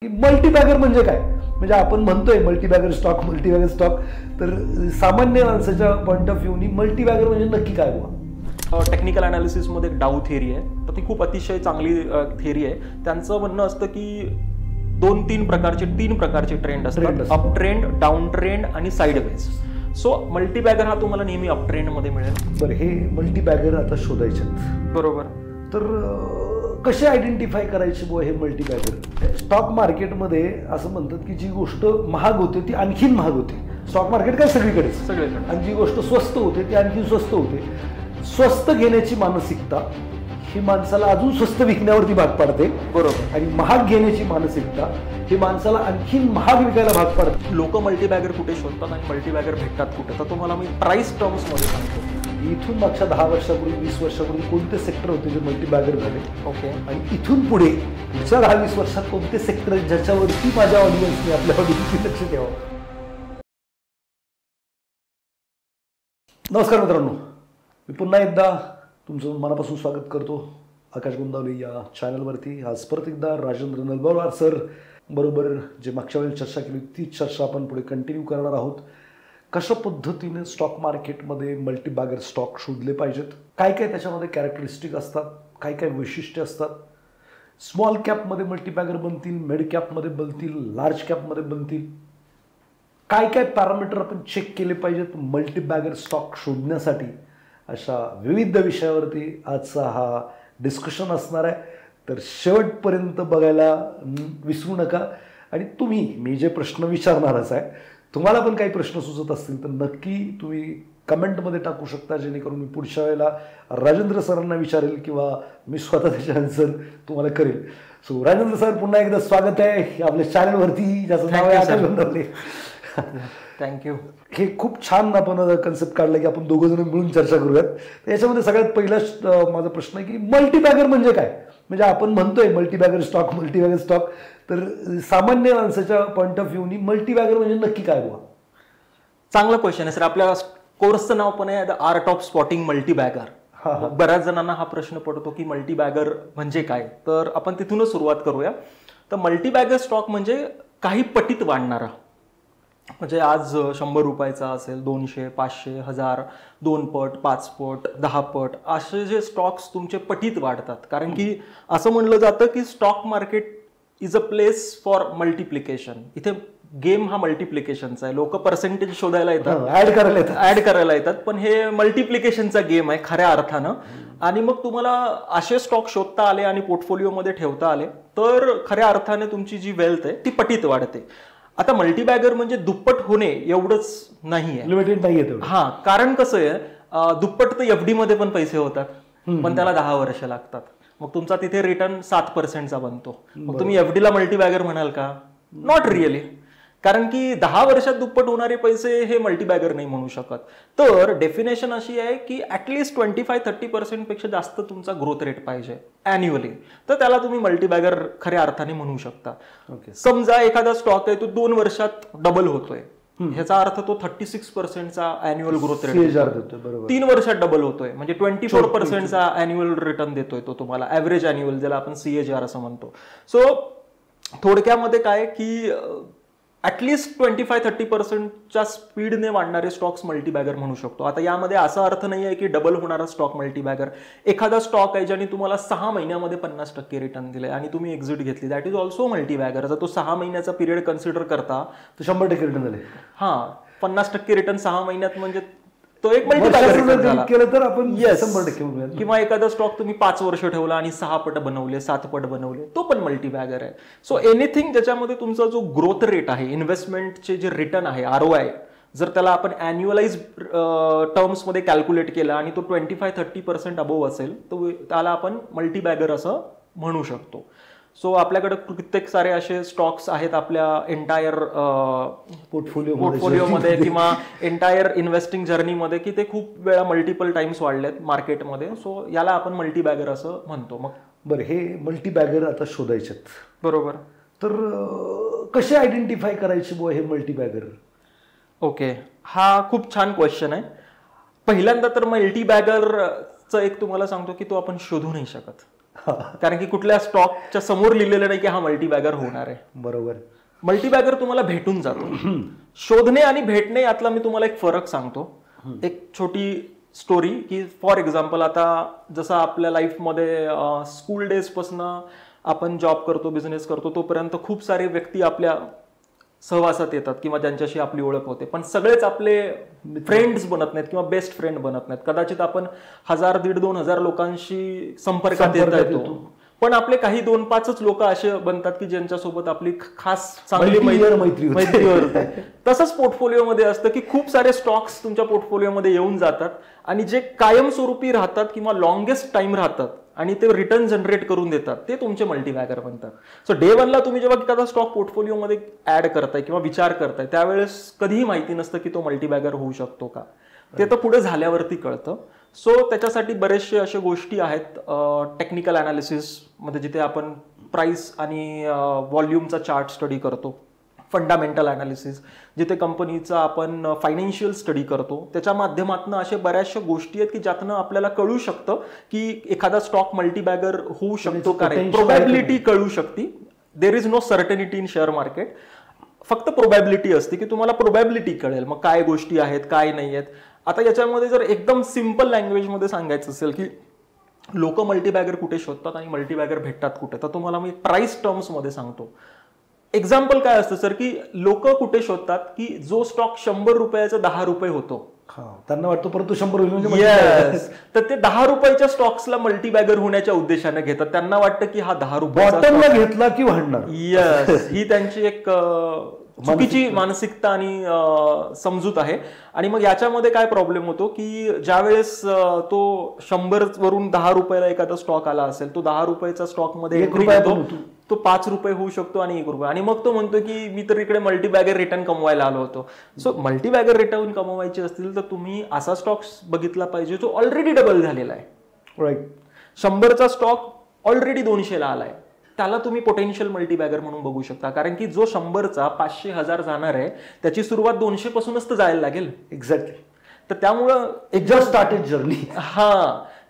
Multibagger म्हणजे काय? म्हणजे आपण म्हणतोय मल्टीबॅगर स्टॉक, तर सामान्य माणसाच्या पॉईंट ऑफ व्ह्यूनी मल्टीबॅगर म्हणजे नक्की काय हुआ? टेक्निकल अनालिसिसमध्ये डाऊ थिअरी आहे, तर ती खूप अतिशय चांगली थिअरी आहे. त्यांचं म्हणणं असतं की तीन प्रकारचे ट्रेंड असतात, अप ट्रेंड, डाऊन ट्रेंड आणि साईडवेज. सो मल्टीबॅगर हा तुम्हाला नेहमी अप ट्रेंड मध्ये मिळेल. बरं, हे मल्टीबॅगर आता शोधायचे बरोबर. तर कसे आयडेंटिफाय करायचे बुवा हे मल्टीबॅगर? स्टॉक मार्केटमध्ये असं म्हणतात की जी गोष्ट महाग होते ती आणखीन महाग होते. स्टॉक मार्केट काय सगळीकडेच, आणि जी गोष्ट स्वस्त होते ती आणखीन स्वस्त होते. स्वस्त घेण्याची मानसिकता ही माणसाला अजून स्वस्त विकण्यावरती भाग पाडते. बरोबर. आणि महाग घेण्याची मानसिकता ही माणसाला आणखीन महाग विकायला भाग पाडते. लोक मल्टीबॅगर कुठे शोधतात आणि मल्टीबॅगर भेटतात कुठे? तर तुम्हाला मी प्राइस टर्म्स मध्ये सांगतो. इथून मागच्या 10 वर्षापूर्वी 20 वर्षापूर्वी कोणते सेक्टर होते जे मल्टीबॅगर झाले? ओके. आणि इथून पुढे पुढच्या 10-20 वर्षात कोणते सेक्टर आहेत ज्याच्यावरती माझ्या ऑडियन्सने आपल्या ऑडियन्सनी लक्ष द्यावं? नमस्कार मित्रांनो, मी पुन्हा एकदा तुमचं मनापासून स्वागत करतो आकाश गोंदावले या चॅनलवरती. आज परत एकदा राजेंद्र नलबरवार सर बरोबर जे मागच्या वेळेला चर्चा केली तीच चर्चा आपण पुढे कंटिन्यू करणार आहोत. कशा पद्धतीने स्टॉक मार्केटमध्ये मल्टीबॅगर स्टॉक शोधले पाहिजेत, काय काय त्याच्यामध्ये कॅरेक्टरिस्टिक असतात, काय काय वैशिष्ट्य असतात, स्मॉल कॅपमध्ये मल्टीबॅगर बनतील, मिड कॅपमध्ये बनतील, लार्ज कॅपमध्ये बनतील, काय काय पॅरामीटर आपण चेक केले पाहिजेत मल्टीबॅगर स्टॉक शोधण्यासाठी, अशा विविध विषयावरती आजचा हा डिस्कशन असणार आहे. तर शेवटपर्यंत बघायला विसरू नका. आणि मी जे प्रश्न विचारणारच आहे, तुम्हाला पण काही प्रश्न सुचत असतील तर नक्की तुम्ही कमेंटमध्ये टाकू शकता, जेणेकरून मी पुढच्या वेळेला राजेंद्र सरांना विचारेल किंवा मी स्वतः त्याचे आन्सर तुम्हाला करेल. सो राजेंद्र सर, पुन्हा एकदा स्वागत आहे आपल्या चॅनलवरती, ज्याचं नाव आहे आकाश गोंदावले. थँक्यू. हे खूप छान आपण कन्सेप्ट काढला की आपण दोघं जण मिळून चर्चा करूयात. तर याच्यामध्ये सगळ्यात पहिला माझा प्रश्न आहे की मल्टीबॅगर म्हणजे काय? म्हणजे आपण म्हणतोय मल्टीबॅगर स्टॉक, तर सामान्य माणसाच्या पॉईंट ऑफ व्ह्यूनी मल्टीबॅगर म्हणजे नक्की काय हुआ? चांगला क्वेश्चन आहे सर. आपल्या कोर्सचं नाव पण आहे the art of spotting multibagger. बऱ्याच जणांना हा प्रश्न पडतो की मल्टीबॅगर म्हणजे काय, तर आपण तिथूनच सुरुवात करूया. तर मल्टीबॅगर स्टॉक म्हणजे काही पटीत वाढणारा, म्हणजे आज 100 रुपयाचा असेल, 200, 500, 1000, 2 पट, 5 पट, 10 पट, असे जे स्टॉक्स तुमचे पटीत वाढतात. कारण की असं म्हणलं जातं की stock market is a place for multiplication. इथे गेम हा मल्टिप्लिकेशनचा आहे. लोक पर्सेंटेज शोधायला येतात, ऍड करायला येतात, पण हे मल्टिप्लिकेशनचा गेम आहे खऱ्या अर्थानं. आणि मग तुम्हाला असे स्टॉक शोधता आले आणि पोर्टफोलिओमध्ये ठेवता आले तर खऱ्या अर्थाने तुमची जी वेल्थ आहे ती पटीत वाढते. आता मल्टीबॅगर म्हणजे दुप्पट होणे एवढंच नाहीये, लिमिटेड नाहीये. हा, कारण कसं आहे, दुप्पट तर एफडी मध्ये पण पैसे होतात, पण त्याला 10 वर्ष लागतात. मग तुमचा तिथे रिटर्न 7%चा बनतो. मग तुम्ही एफडीला मल्टीबॅगर म्हणाल का? Not really. कारण की 10 वर्षात दुप्पट होणारे पैसे हे मल्टीबॅगर नाही म्हणू शकत. तर डेफिनेशन अशी आहे की ऍटलीस्ट 25-30% पेक्षा जास्त तुमचा ग्रोथ रेट पाहिजे अॅन्युअली, तर त्याला तुम्ही मल्टीबॅगर खऱ्या अर्थाने म्हणू शकता. समजा एखादा स्टॉक आहे तो 2 वर्षात डबल होतोय, ह्याचा अर्थ तो 36%चा अॅन्युअल ग्रोथ रेट देतोय. 3 वर्षात डबल होतोय म्हणजे 24%चा अॅन्युअल रिटर्न देतोय तो तुम्हाला, ऍव्हरेज अॅन्युअल, ज्याला आपण CAGR असं म्हणतो. सो थोडक्यामध्ये काय की ऍटलीस्ट 25-30%च्या स्पीडने वाढणारे स्टॉक्स मल्टीबॅगर म्हणू शकतो. आता यामध्ये असा अर्थ नाही आहे की डबल होणारा स्टॉक मल्टीबॅगर. एखादा स्टॉक आहे ज्याने तुम्हाला 6 महिन्यामध्ये 50% रिटर्न दिले आणि तुम्ही एक्झिट घेतली, दॅट इज ऑल्सो मल्टीबॅगर. जर तो 6 महिन्याचा पिरियड कन्सिडर करता तर 100% रिटर्न झाले. हा, 50% रिटर्न 6 महिन्यात म्हणजे तो एक मल्टीबॅगर केलं तर आपण 100%. किंवा एखादा स्टॉक तुम्ही 5 वर्ष ठेवला आणि 6 पट बनवले, 7 पट बनवले, तो पण मल्टीबॅगर आहे. सो एनिथिंग ज्याच्यामध्ये तुमचा जो ग्रोथ रेट आहे, इन्व्हेस्टमेंटचे जे रिटर्न आहे, ROI, जर त्याला आपण अॅन्युअलाइज टर्म्समध्ये कॅल्क्युलेट केला आणि तो 25-30% अबोव्ह असेल तर त्याला आपण मल्टीबॅगर असं म्हणू शकतो. सो आपल्याकडे कित्येक सारे असे स्टॉक्स आहेत आपल्या एंटायर पोर्टफोलिओमध्ये किंवा एंटायर इन्व्हेस्टिंग जर्नीमध्ये की ते खूप वेळा मल्टिपल टाइम्स वाढलेत मार्केटमध्ये. सो याला आपण मल्टीबॅगर असं म्हणतो. मग बरं, हे मल्टीबॅगर आता शोधायचेत, बरोबर, तर कसे आयडेंटिफाय करायचे बुवा हे मल्टीबॅगर? ओके, हा खूप छान क्वेश्चन आहे. पहिल्यांदा तर मल्टीबॅगरचं एक तुम्हाला सांगतो की तो आपण शोधू नाही शकत. कारण की कुठल्या स्टॉकच्या समोर लिहिलेलं नाही की हा मल्टीबॅगर होणार आहे. बरोबर. मल्टीबॅगर तुम्हाला भेटून जातो. शोधणे आणि भेटणे यातला मी तुम्हाला एक फरक सांगतो. एक छोटी स्टोरी की फॉर एक्झाम्पल आता जसं आपल्या लाईफमध्ये स्कूल डेज पासून आपण जॉब करतो, बिझनेस करतो, तोपर्यंत खूप सारे व्यक्ती आपल्या सहवासात येतात किंवा ज्यांच्याशी आपली ओळख होते, पण सगळेच आपले फ्रेंड्स बनत नाहीत किंवा बेस्ट फ्रेंड बनत नाहीत. कदाचित आपण 1000, 1500 लोकांशी संपर्कात येतो, पण आपले काही 2-5च लोक असे बनतात की ज्यांच्यासोबत आपली खास चांगली मैत्री होते. तसंच पोर्टफोलिओमध्ये असतं की खूप सारे स्टॉक्स तुमच्या पोर्टफोलिओमध्ये येऊन जातात आणि जे कायमस्वरूपी राहतात किंवा लॉंगेस्ट टाइम राहतात आणि ते रिटर्न जनरेट करून देतात, ते तुमचे मल्टीबॅगर बनतात. सो डे 1ला तुम्ही जेव्हा एखादा स्टॉक पोर्टफोलिओमध्ये ऍड करताय किंवा विचार करताय, त्यावेळेस कधीही माहिती नसतं की तो मल्टीबॅगर होऊ शकतो का. ते तर पुढे झाल्यावरती कळतं. सो त्याच्यासाठी बरेचसे अशा गोष्टी आहेत टेक्निकल अनालिसिस मध्ये, जिथे आपण प्राइस आणि व्हॉल्यूमचा चार्ट स्टडी करतो. फंडामेंटल अनालिसिस जिथे कंपनीचा आपण फायनान्शियल स्टडी करतो. त्याच्या माध्यमातून अशा बऱ्याचशा गोष्टी आहेत की ज्यातनं आपल्याला कळू शकतं की एखादा स्टॉक मल्टीबॅगर होऊ शकतो का नाही. प्रोबॅबिलिटी कळू शकते. There is no certainty in share market. फक्त प्रोबॅबिलिटी असते की तुम्हाला प्रोबॅबिलिटी कळेल मग काय गोष्टी आहेत काय नाही आहेत. आता याच्यामध्ये जर एकदम सिम्पल लँग्वेजमध्ये सांगायचं असेल की लोक मल्टीबॅगर कुठे शोधतात आणि मल्टीबॅगर भेटतात कुठे, तर तुम्हाला मी प्राइस टर्म्समध्ये सांगतो. एक्झाम्पल काय असतं सर की लोक कुठे शोधतात की जो स्टॉक 100 रुपयाचा 10 रुपये होतो, त्यांना वाटतं परंतु 100 येस, तर ते 10 रुपयाच्या स्टॉक्सला मल्टीबॅगर होण्याच्या उद्देशाने घेतात. त्यांना वाटतं की हा 10 रुपयाला घेतला की वाढणार. येस, ही त्यांची एक चुकीची मानसिकता आणि समजूत आहे. आणि मग याच्यामध्ये काय प्रॉब्लेम होतो की ज्यावेळेस तो 100 वरून 10 रुपयाला एखादा स्टॉक आला असेल, तो 10 रुपयाचा स्टॉक मध्ये तो 5 रुपये होऊ शकतो आणि 1 रुपये, आणि मग तो म्हणतो की मी तर इकडे मल्टीबॅगर रिटर्न कमवायला आलो होतो. सो मल्टीबॅगर रिटर्न कमवायचे असतील तर तुम्ही असा स्टॉक बघितला पाहिजे जो ऑलरेडी डबल झालेला आहे. राईट. 100चा स्टॉक ऑलरेडी 200ला आलाय, त्याला तुम्ही पोटेन्शियल मल्टीबॅगर म्हणून बघू शकता. कारण की जो 100चा 500, 1000 जाणार आहे त्याची सुरुवात 200 पासूनच तर जायला लागेल. एक्झॅक्टली. तर त्यामुळं एक जस्ट स्टार्टेड जर्नी.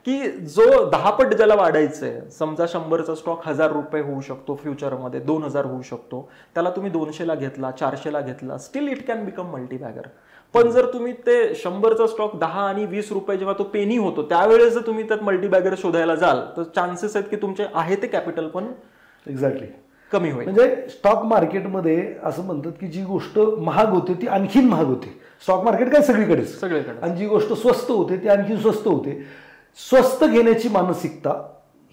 की जो 10 पट ज्याला वाढायचंय, समजा 100चा स्टॉक 1000 रुपये होऊ शकतो फ्युचरमध्ये, 2000 होऊ शकतो, त्याला तुम्ही 200ला घेतला, 400ला घेतला, still it can become multibagger. पण जर तुम्ही ते 100चा स्टॉक 10 आणि 20 रुपये जेव्हा तो पेनी होतो त्यावेळेस जर तुम्ही त्यात मल्टीबॅगर शोधायला जाल तर चान्सेस आहेत की तुमचे आहे ते कॅपिटल पण एक्झॅक्टली कमी होईल. म्हणजे स्टॉक मार्केटमध्ये असं म्हणतात की जी गोष्ट महाग होते ती आणखीन महाग होते. स्टॉक मार्केट काय सगळीकडे, आणि जी गोष्ट स्वस्त होते ती आणखीन स्वस्त होते. स्वस्त घेण्याची मानसिकता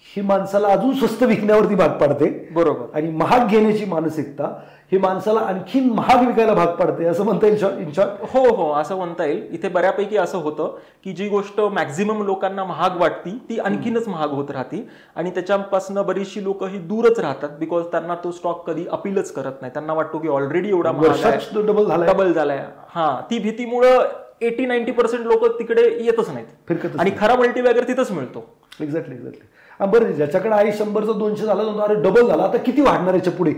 ही माणसाला अजून स्वस्त विकण्यावरती भाग पाडते. बरोबर. आणि महाग घेण्याची मानसिकता ही माणसाला आणखीन महाग विकायला भाग पाडते, असं म्हणता येईल इन शॉर्ट. हो, असं म्हणता येईल. इथे बऱ्यापैकी असं होतं की जी गोष्ट मॅक्झिमम लोकांना महाग वाटती ती आणखीनच महाग होत राहते आणि त्याच्यापासून बरीचशी लोक ही दूरच राहतात, बिकॉज त्यांना तो स्टॉक कधी अपीलच करत नाही. त्यांना वाटतो की ऑलरेडी एवढा डबल झालाय. ती भीतीमुळं 80-90% लोक तिकडे येतच नाहीत आणि खरा मल्टीबॅगर तिथंच मिळतो. एक्झॅक्टली. बरं, ज्याच्याकडे आहे 100चा 200 झाला, अरे डबल झाला, आता किती वाढणार याच्या पुढे,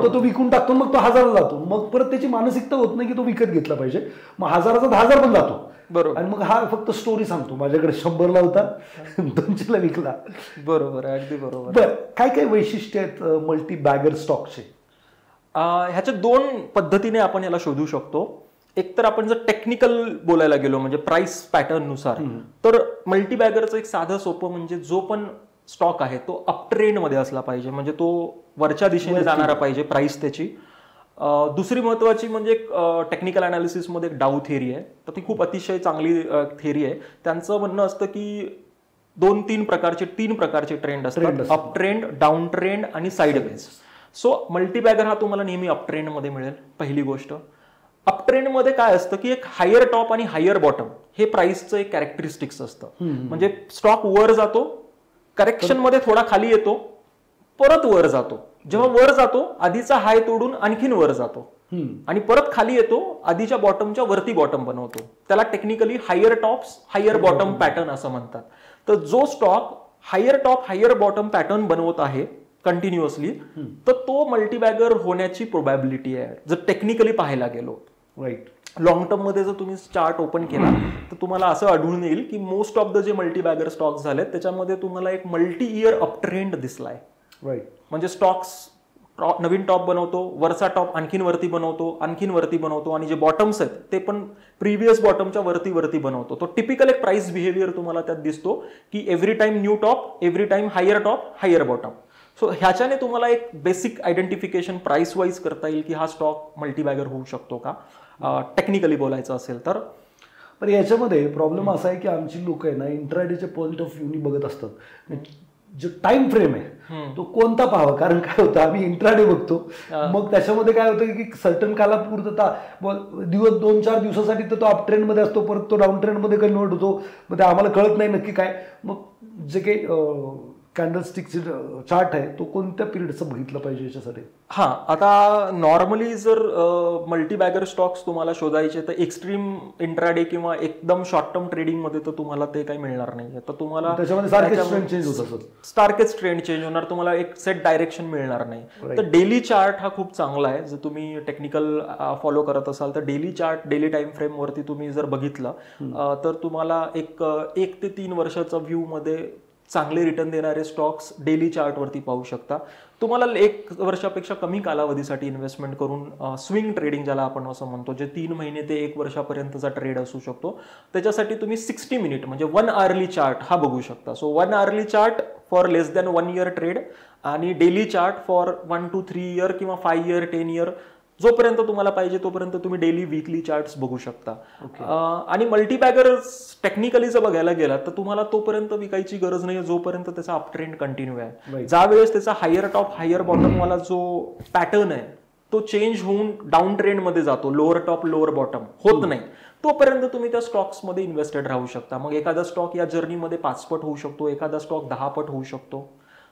तो विकून टाकतो, मग तो 1000ला जातो. मग परत त्याची मानसिकता होत नाही की तो विकत घेतला पाहिजे, मग 1000चा 10,000 पण जातो. बरोबर. आणि मग हा फक्त स्टोरी सांगतो, माझ्याकडे 100ला होता 200ला विकला. बरोबर, अगदी बरोबर. बरं, काय काय वैशिष्ट्य आहेत मल्टीबॅगर स्टॉकचे? ह्याच्या 2 पद्धतीने आपण याला शोधू शकतो. एक तर आपण जर टेक्निकल बोलायला गेलो म्हणजे प्राइस पॅटर्न नुसार, तर मल्टीबॅगरचं एक साधं सोपं म्हणजे जो पण स्टॉक आहे तो अप ट्रेंड मध्ये असला पाहिजे, म्हणजे तो वरच्या दिशेने जाणारा पाहिजे प्राइस त्याची. दुसरी महत्वाची म्हणजे टेक्निकल अनालिसिस मध्ये एक डाऊ थेरी आहे, तर ती खूप अतिशय चांगली थेरी आहे. त्यांचं म्हणणं असतं की 3 प्रकारचे ट्रेंड असतात, अप ट्रेंड, डाऊन ट्रेंड आणि साईड वेज. सो मल्टीबॅगर हा तुम्हाला नेहमी अप ट्रेंड मध्ये मिळेल. पहिली गोष्ट. अप ट्रेंड मध्ये काय असतं की एक हायर टॉप आणि हायर बॉटम हे प्राइसचं एक कॅरेक्टरिस्टिक्स असतं. म्हणजे स्टॉक वर जातो, करेक्शन मध्ये थोडा खाली येतो, परत वर जातो. जेव्हा वर जातो आधीचा हाय तोडून आणखीन वर जातो आणि परत खाली येतो, आधीच्या बॉटमच्या वरती बॉटम बनवतो. त्याला technically higher tops higher bottom pattern असं म्हणतात. तर जो stock higher top higher bottom pattern बनवत आहे कंटिन्युअसली, तर तो मल्टीबॅगर होण्याची प्रोबॅबिलिटी आहे जर टेक्निकली पाहायला गेलो. राईट. लॉंग टर्म मध्ये जर तुम्ही चार्ट ओपन केला तर तुम्हाला असं आढळून येईल की मोस्ट ऑफ द जे मल्टी बॅगर स्टॉक्स झालेत त्याच्यामध्ये तुम्हाला एक मल्टी इयर अप ट्रेंड दिसलाय. राईट. म्हणजे स्टॉक्स नवीन टॉप बनवतो, वरचा टॉप आणखीन वरती बनवतो आणि जे बॉटम्स आहेत ते पण प्रिव्हियस बॉटमच्या वरती बनवतो. तो टिपिकल एक प्राइस बिहेवियर तुम्हाला त्यात दिसतो की every time new top, every time higher top, higher bottom. So ह्याच्याने तुम्हाला एक बेसिक आयडेंटिफिकेशन प्राइस वाईज करता येईल की हा स्टॉक मल्टीबॅगर होऊ शकतो का, टेक्निकली बोलायचं असेल तर. पण याच्यामध्ये प्रॉब्लेम असा आहे की आमची लोक आहे ना इंट्राडेच्या पॉईंट ऑफ व्ह्यूनी बघत असतात. जो टाइम फ्रेम आहे तो कोणता पाहावा, कारण काय होतं आम्ही इंट्राडे बघतो, मग त्याच्यामध्ये काय होतं की सर्टन कालापुरता दिवस 2-4 दिवसासाठी तर तो अप ट्रेंड मध्ये असतो, परत तो डाऊन ट्रेंड मध्ये कन्वर्ट होतो. मग ते आम्हाला कळत नाही नक्की काय. मग जे काही कॅन्डलस्टिकचे चार्ट आहे तो कोणत्या पिरियडचं बघितलं पाहिजे याच्यासाठी. हा, आता नॉर्मली जर मल्टीबॅगर स्टॉक्स तुम्हाला शोधायचे तर एक्स्ट्रीम इंट्राडे किंवा एकदम शॉर्ट टर्म ट्रेडिंग मध्ये तर तुम्हाला ते काही मिळणार नाही. तर तुम्हाला त्याच्यामध्ये सारखेच ट्रेंड चेंज होत असत, सारखेच ट्रेंड चेंज होणार, तुम्हाला एक सेट डायरेक्शन मिळणार नाही. तर डेली चार्ट हा खूप चांगला आहे. जर तुम्ही टेक्निकल फॉलो करत असाल तर daily chart, daily time frame वरती तुम्ही जर बघितलं तर तुम्हाला एक 1 ते 3 वर्षाचा व्ह्यू मध्ये चांगले रिटर्न देणारे स्टॉक्स डेली चार्टवरती पाहू शकता. तुम्हाला 1 वर्षापेक्षा कमी कालावधीसाठी इन्व्हेस्टमेंट करून स्विंग ट्रेडिंग ज्याला आपण असं म्हणतो, जे 3 महिने ते 1 वर्षापर्यंतचा ट्रेड असू शकतो, त्याच्यासाठी तुम्ही 60 मिनिट म्हणजे 1 आवरली चार्ट हा बघू शकता. So 1 hourly chart for less than 1 year trade आणि daily chart for 1 to 3 year किंवा 5 इयर 10 इयर, जोपर्यंत तुम्हाला पाहिजे तोपर्यंत तुम्ही डेली वीकली चार्ट्स बघू शकता. आणि मल्टीबॅगर टेक्निकली जर बघायला गेला तर तुम्हाला तोपर्यंत विकायची गरज नाही जोपर्यंत त्याचा अप ट्रेंड कंटिन्यू आहे. ज्या वेळेस त्याचा हायर टॉप हायर बॉटम वाला जो पॅटर्न आहे तो चेंज होऊन डाऊन ट्रेंड मध्ये जातो, लोअर टॉप लोअर बॉटम होत नाही, तोपर्यंत तुम्ही त्या स्टॉक्स मध्ये इन्व्हेस्टेड राहू शकता. मग एखादा स्टॉक या जर्नीमध्ये 5 पट होऊ शकतो, एखादा स्टॉक 10 पट होऊ शकतो.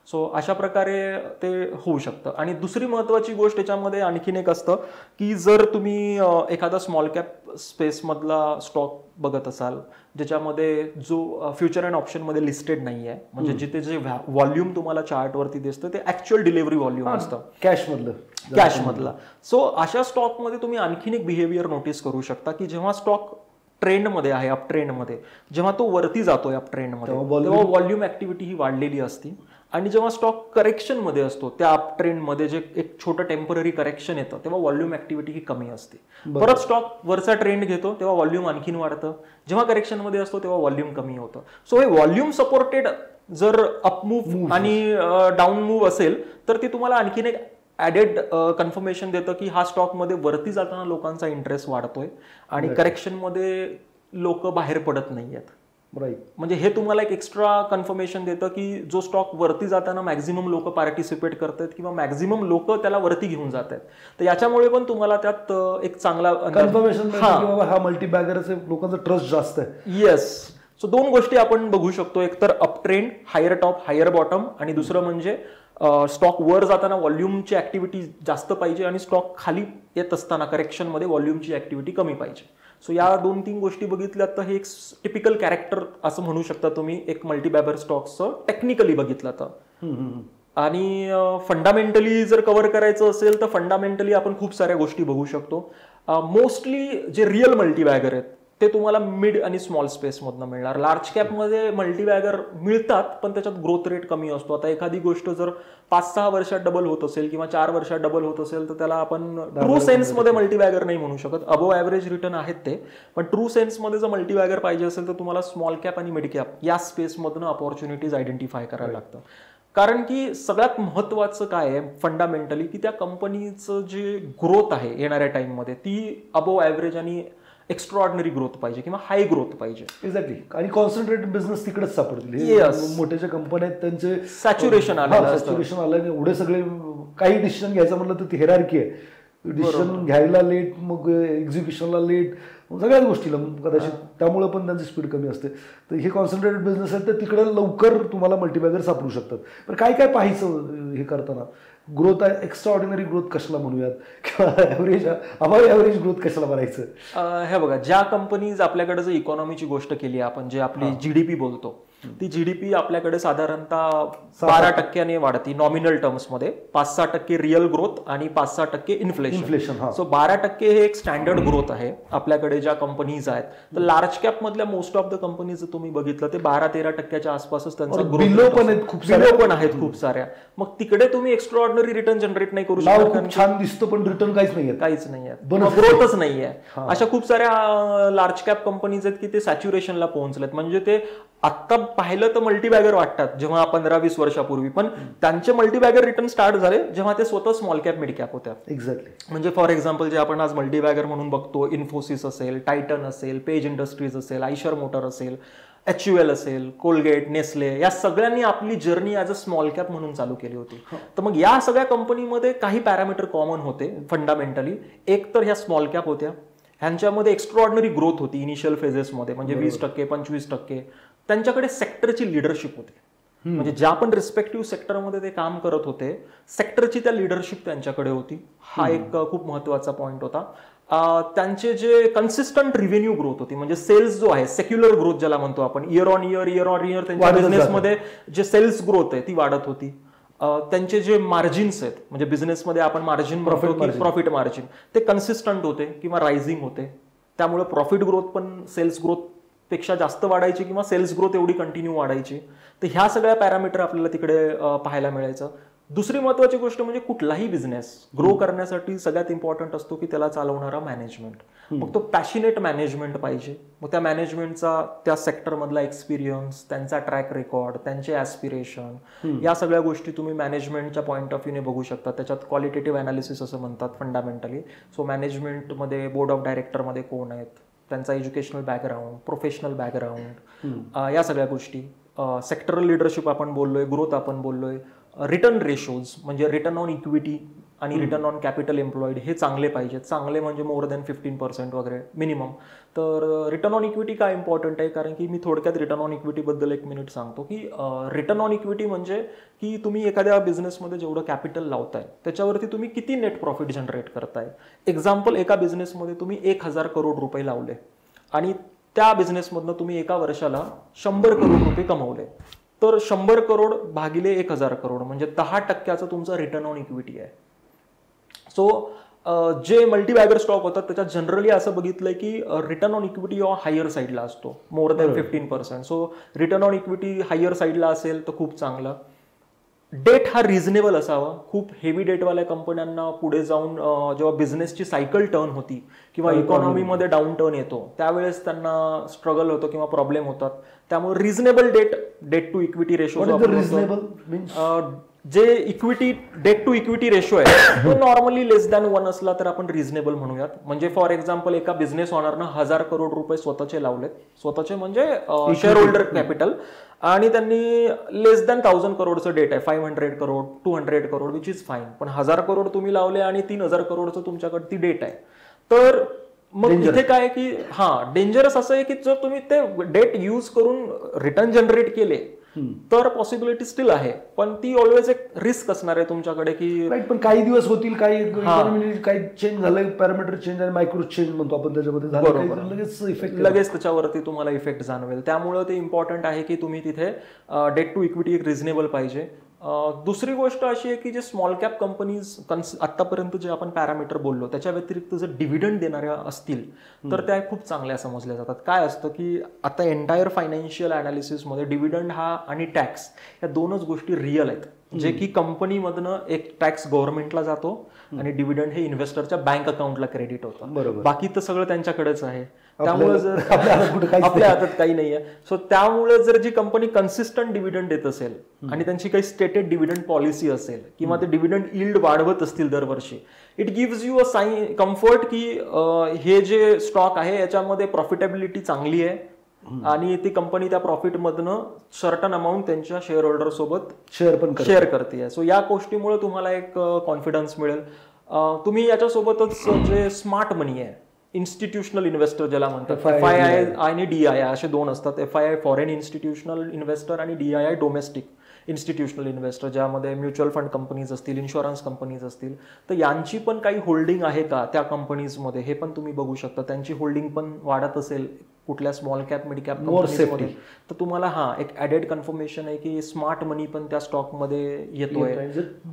सो अशा प्रकारे ते होऊ शकतं. आणि दुसरी महत्वाची गोष्ट याच्यामध्ये आणखीन एक असतं की जर तुम्ही एखादा स्मॉल कॅप स्पेसमधला स्टॉक बघत असाल ज्याच्यामध्ये जो फ्युचर अँड ऑप्शनमध्ये लिस्टेड नाही आहे, म्हणजे जिथे जे व्हॉल्यूम तुम्हाला चार्टवरती दिसतं ते ऍक्च्युअल डिलिव्हरी व्हॉल्यूम असतं कॅशमधलं. सो अशा स्टॉकमध्ये तुम्ही आणखीन एक बिहेवियर नोटीस करू शकता की जेव्हा स्टॉक ट्रेंडमध्ये आहे, अप ट्रेंडमध्ये, जेव्हा तो वरती जातोय अप ट्रेंडमध्ये तेव्हा व्हॉल्यूम ऍक्टिव्हिटी ही वाढलेली असते. आणि जेव्हा स्टॉक करेक्शनमध्ये असतो त्या अप ट्रेंडमध्ये जे एक छोटं टेम्पररी करेक्शन येतं तेव्हा व्हॉल्यूम ऍक्टिव्हिटी ही कमी असते. परत स्टॉक वरचा ट्रेंड घेतो तेव्हा व्हॉल्यूम आणखीन वाढतं, जेव्हा करेक्शनमध्ये असतो तेव्हा व्हॉल्यूम कमी होतं. सो हे व्हॉल्यूम सपोर्टेड जर अप मूव्ह आणि डाऊन मूव्ह असेल तर ती तुम्हाला आणखीन एक ऍडेड कन्फर्मेशन देतं की हा स्टॉकमध्ये वरती जाताना लोकांचा इंटरेस्ट वाढतोय आणि करेक्शनमध्ये लोक बाहेर पडत नाहीयेत. राईट. म्हणजे हे तुम्हाला एक एक्स्ट्रा कन्फर्मेशन देतं की जो स्टॉक वरती जाताना मॅक्झिमम लोक पार्टिसिपेट करतात किंवा मॅक्झिमम लोक त्याला वरती घेऊन जात आहेत. तर याच्यामुळे पण तुम्हाला त्यात एक चांगला कन्फर्मेशन हा मल्टीबॅगरचे लोकांचा ट्रस्ट जास्त आहे. येस. सो 2 गोष्टी आपण बघू शकतो, एक तर up trend, higher top higher bottom, आणि दुसरं म्हणजे स्टॉक वर जाताना व्हॉल्यूमची ऍक्टिव्हिटी जास्त पाहिजे आणि स्टॉक खाली येत असताना करेक्शनमध्ये व्हॉल्यूमची ऍक्टिव्हिटी कमी पाहिजे. सो या 2-3 गोष्टी बघितल्यात तर हे एक टिपिकल कॅरेक्टर असं म्हणू शकता तुम्ही एक मल्टीबॅगर स्टॉक्सचं टेक्निकली बघितलं तर. आणि फंडामेंटली जर कव्हर करायचं असेल तर फंडामेंटली आपण खूप साऱ्या गोष्टी बघू शकतो. मोस्टली जे रिअल मल्टीबॅगर आहेत ते तुम्हाला मिड आणि स्मॉल स्पेसमधनं मिळणार. लार्ज कॅपमध्ये मल्टीबॅगर मिळतात पण त्याच्यात ग्रोथ रेट कमी असतो. आता एखादी गोष्ट जर 5-6 वर्षात डबल होत असेल किंवा 4 वर्षात डबल होत असेल तर त्याला आपण ट्रू सेन्समध्ये मल्टीबॅगर नाही म्हणू शकत. अबोव्ह ॲव्हरेज रिटर्न आहेत ते, पण ट्रू सेन्समध्ये जर मल्टीबॅगर पाहिजे असेल तर तुम्हाला स्मॉल कॅप आणि मिड कॅप या स्पेसमधनं अपॉर्च्युनिटीज आयडेंटिफाय करायला लागतं. कारण की सगळ्यात महत्वाचं काय आहे फंडामेंटली की त्या कंपनीचं जे ग्रोथ आहे येणाऱ्या टाइममध्ये ती अबोव्ह ॲव्हरेज आणि एक्स्ट्राऑर्डिनरी ग्रोथ पाहिजे किंवा हाय ग्रोथ पाहिजे. एक्झॅक्टली. आणि कॉन्सन्ट्रेटेड बिझनेस तिकडेच सापडतील. मोठ्या ज्या कंपन्या आहेत त्यांचे सॅच्युरेशन आलं एवढे सगळे काही डिसिजन घ्यायचं म्हणलं तर ती हेरार्की आहे. डिसिजन घ्यायला लेट, मग एक्झिक्युशनला लेट, सगळ्याच गोष्टीला कदाचित त्यामुळे पण त्यांची स्पीड कमी असते. तर हे कॉन्सन्ट्रेटेड बिझनेस आहे तर तिकडे लवकर तुम्हाला मल्टीबॅगर सापडू शकतात. पण काय काय पाहायचं हे करताना, ग्रोथ आहे एक्स्ट्रा ऑर्डिनरी ग्रोथ कशाला म्हणूयात किंवा ॲव्हरेज अबाव ॲव्हरेज ग्रोथ कशाला भरायचं. हे बघा, ज्या कंपनीज आपल्याकडे जर इकॉनॉमीची गोष्ट केली आपण जे आपली GDP बोलतो ती जीडीपी आपल्याकडे साधारणतः 12% वाढती नॉमिनल टर्म्समध्ये, 5-6% रिअल ग्रोथ आणि 5-6% इन्फ्लेशन. सो 12% हे एक स्टँडर्ड ग्रोथ आहे आपल्याकडे ज्या कंपनीज आहेत. तर लार्ज कॅप मधल्या मोस्ट ऑफ द कंपनीज तुम्ही बघितलं ते 12-13% आसपासच त्यांचा ग्रोथ पण आहेत खूप साऱ्या. मग तिकडे तुम्ही एक्स्ट्राऑर्डिनरी रिटर्न जनरेट नाही करू शकत. छान दिसतो पण रिटर्न काहीच नाहीये, ग्रोथच नाहीये. अशा खूप साऱ्या लार्ज कॅप कंपनीज आहेत की ते सॅच्युरेशनला पोहोचलेत. म्हणजे ते आता पाहिलं तर मल्टीबॅगर वाटतात जेव्हा 15-20 वर्षापूर्वी, पण त्यांचे मल्टीबॅगर रिटर्न स्टार्ट झाले जेव्हा ते स्वतः स्मॉल कॅप मिड कॅप होत्या. एक्झॅक्टली. म्हणजे फॉर एक्झाम्पल जे आपण आज मल्टीबॅगर म्हणून बघतो, इन्फोसिस असेल, टायटन असेल, पेज इंडस्ट्रीज असेल, आयशर मोटर असेल, HUL असेल, कोलगेट, नेस्ले, या सगळ्यांनी आपली journey as a small cap म्हणून चालू केली होती. तर मग या सगळ्या कंपनीमध्ये काही पॅरामीटर कॉमन होते फंडामेंटली. एक तर ह्या स्मॉल कॅप होत्या, ह्यांच्यामध्ये एक्स्ट्राऑर्डिनरी ग्रोथ होती इनिशियल फेजेसमध्ये, म्हणजे 20%, 25%. त्यांच्याकडे सेक्टरची लिडरशिप होती. म्हणजे ज्या पण रिस्पेक्टिव्ह सेक्टरमध्ये ते काम करत होते, सेक्टरची त्या लिडरशिप त्यांच्याकडे होती. हा एक खूप महत्वाचा पॉईंट होता. त्यांचे जे कन्सिस्टंट रिव्हेन्यू ग्रोथ होती, म्हणजे सेल्स जो आहे, सेक्युलर ग्रोथ ज्याला म्हणतो आपण, इयर ऑन इयर त्यांच्या बिझनेसमध्ये जे सेल्स ग्रोथ आहे ती वाढत होती. त्यांचे जे मार्जिन्स आहेत, म्हणजे बिझनेसमध्ये आपण मार्जिन प्रॉफिट मार्जिन, ते कन्सिस्टंट होते किंवा रायझिंग होते. त्यामुळे प्रॉफिट ग्रोथ पण सेल्स ग्रोथ पेक्षा जास्त वाढायची किंवा सेल्स ग्रोथ एवढी कंटिन्यू वाढायची. तर ह्या सगळ्या पॅरामीटर आपल्याला तिकडे पाहायला मिळायचं. दुसरी महत्वाची गोष्ट म्हणजे कुठलाही बिझनेस ग्रो करण्यासाठी सगळ्यात इम्पॉर्टंट असतो की त्याला चालवणारा मॅनेजमेंट. मग तो पॅशनेट मॅनेजमेंट पाहिजे. मग त्या मॅनेजमेंटचा त्या सेक्टरमधला एक्सपिरियन्स, त्यांचा ट्रॅक रेकॉर्ड, त्यांचे ॲस्पिरेशन, या सगळ्या गोष्टी तुम्ही मॅनेजमेंटच्या पॉईंट ऑफ व्ह्यूने बघू शकता. त्याच्यात क्वालिटेटिव्ह अनालिसिस असं म्हणतात फंडामेंटली. सो मॅनेजमेंटमध्ये बोर्ड ऑफ डायरेक्टरमध्ये कोण आहेत, त्यांचा एज्युकेशनल बॅकग्राऊंड, प्रोफेशनल बॅकग्राऊंड, या सगळ्या गोष्टी. सेक्टरल लिडरशिप आपण बोललोय, ग्रोथ आपण बोललोय, रिटर्न रेशोज म्हणजे रिटर्न ऑन इक्विटी आणि रिटर्न ऑन कॅपिटल एम्प्लॉईड हे चांगले पाहिजेत. चांगले म्हणजे मोर दॅन 15% वगैरे मिनिमम. तर रिटर्न ऑन इक्विटी काय इम्पॉर्टंट आहे, कारण की मी थोडक्यात रिटर्न ऑन इक्विटीबद्दल 1 मिनिट सांगतो की रिटर्न ऑन इक्विटी म्हणजे की तुम्ही एखाद्या बिझनेसमध्ये जेवढं कॅपिटल लावताय त्याच्यावरती तुम्ही किती नेट प्रॉफिट जनरेट करताय. एक्झाम्पल, एका बिझनेसमध्ये तुम्ही 1000 करोड रुपये लावले आणि त्या बिझनेसमधनं तुम्ही एका वर्षाला 100 करोड रुपये कमवले, तर 100 करोड भागिले 1000 करोड म्हणजे 10% तुमचा रिटर्न ऑन इक्विटी आहे. सो जे मल्टीबॅगर स्टॉक होतात त्याच्यात जनरली असं बघितलंय की रिटर्न ऑन इक्विटी हायर साईडला असतो, more than 15%. So return on equity higher साईडला असेल तर खूप चांगलं. डेट हा रिझनेबल असावा. खूप हेवी डेटवाल्या कंपन्यांना पुढे जाऊन जेव्हा बिझनेसची सायकल टर्न होती किंवा इकॉनॉमीमध्ये डाऊन टर्न येतो त्यावेळेस त्यांना स्ट्रगल होतो किंवा प्रॉब्लेम होतात. त्यामुळे reasonable debt to equity ratio, जे equity debt to equity ratio आहे तो नॉर्मली लेस दॅन 1 असला तर आपण रिझनेबल म्हणूयात. म्हणजे फॉर एक्झाम्पल, एका बिझनेस ओनरनं 1000 करोड रुपये स्वतःचे लावलेत, स्वतःचे म्हणजे शेअर होल्डर कॅपिटल, आणि त्यांनी लेस दॅन 1000 करोडचं डेट आहे, 500 crore 200 crore which is fine. पण 1000 करोड तुम्ही लावले आणि 3000 करोडचं तुमच्याकडे ती डेट आहे. तर मग इथे काय की डेंजरस असं आहे की जर तुम्ही ते डेट यूज करून रिटर्न जनरेट केले तर पॉसिबिलिटी स्टील आहे, पण ती ऑलवेज एक रिस्क असणार आहे तुमच्याकडे की पण काही दिवस होतील, काही चेंज झालं, पॅरामीटर चेंज झाले, मायक्रो चेंज म्हणतो आपण त्याच्यामध्ये झालं, लगेच त्याच्यावरती तुम्हाला इफेक्ट जाणवेल. त्यामुळे ते इम्पॉर्टंट आहे की तुम्ही तिथे डेट टू इक्विटी एक रिझनेबल पाहिजे. दुसरी गोष्ट अशी आहे की जे स्मॉल कॅप कंपनीज आतापर्यंत जे आपण पॅरामीटर बोललो त्याच्या व्यतिरिक्त जर डिव्हिडंड देणाऱ्या असतील तर त्या खूप चांगल्या समजल्या जातात. काय असतं की आता एंटायर फायनान्शियल अनालिसिसमध्ये डिव्हिडंड हा आणि टॅक्स या दोनच गोष्टी रिअल आहेत, जे की कंपनीमधनं एक टॅक्स गव्हर्नमेंटला जातो आणि डिव्हिडंड हे इन्व्हेस्टरच्या बँक अकाउंटला क्रेडिट होतं. बाकी तर सगळं त्यांच्याकडेच आहे. त्यामुळे जर आपल्या हातात काही नाहीये. सो त्यामुळे जर जी कंपनी कन्सिस्टंट डिव्हिडंड देत असेल आणि त्यांची काही स्टेटेड डिव्हिडंड पॉलिसी असेल किंवा ते डिव्हिडंड यील्ड वाढवत असतील दरवर्षी, it gives you a comfort की हे जे स्टॉक आहे याच्यामध्ये प्रॉफिटेबिलिटी चांगली आहे आणि ती कंपनी त्या प्रॉफिट मधनं सर्टन अमाऊंट त्यांच्या शेअर होल्डर सोबत शेअर करते. सो या गोष्टीमुळे तुम्हाला एक कॉन्फिडन्स मिळेल. तुम्ही याच्यासोबतच जे स्मार्ट मनी आहे, इन्स्टिट्यूशनल इन्व्हेस्टर ज्याला म्हणतात, FII आणि DII असे दोन असतात. FII फॉरेन इन्स्टिट्यूशनल इन्व्हेस्टर आणि DII डोमेस्टिक इन्स्टिट्यूशनल इन्व्हेस्टर, ज्यामध्ये म्युच्युअल फंड कंपनीज असतील, इन्शुरन्स कंपनीज असतील. तर यांची पण काही होल्डिंग आहे का त्या कंपनीजमध्ये हे पण तुम्ही बघू शकता. त्यांची होल्डिंग पण वाढत असेल कुठल्या small cap mid cap More कंपनीमध्ये, तर तुम्हाला एक ऍडेड कन्फर्मेशन आहे की स्मार्ट मनी पण त्या स्टॉकमध्ये येतोय.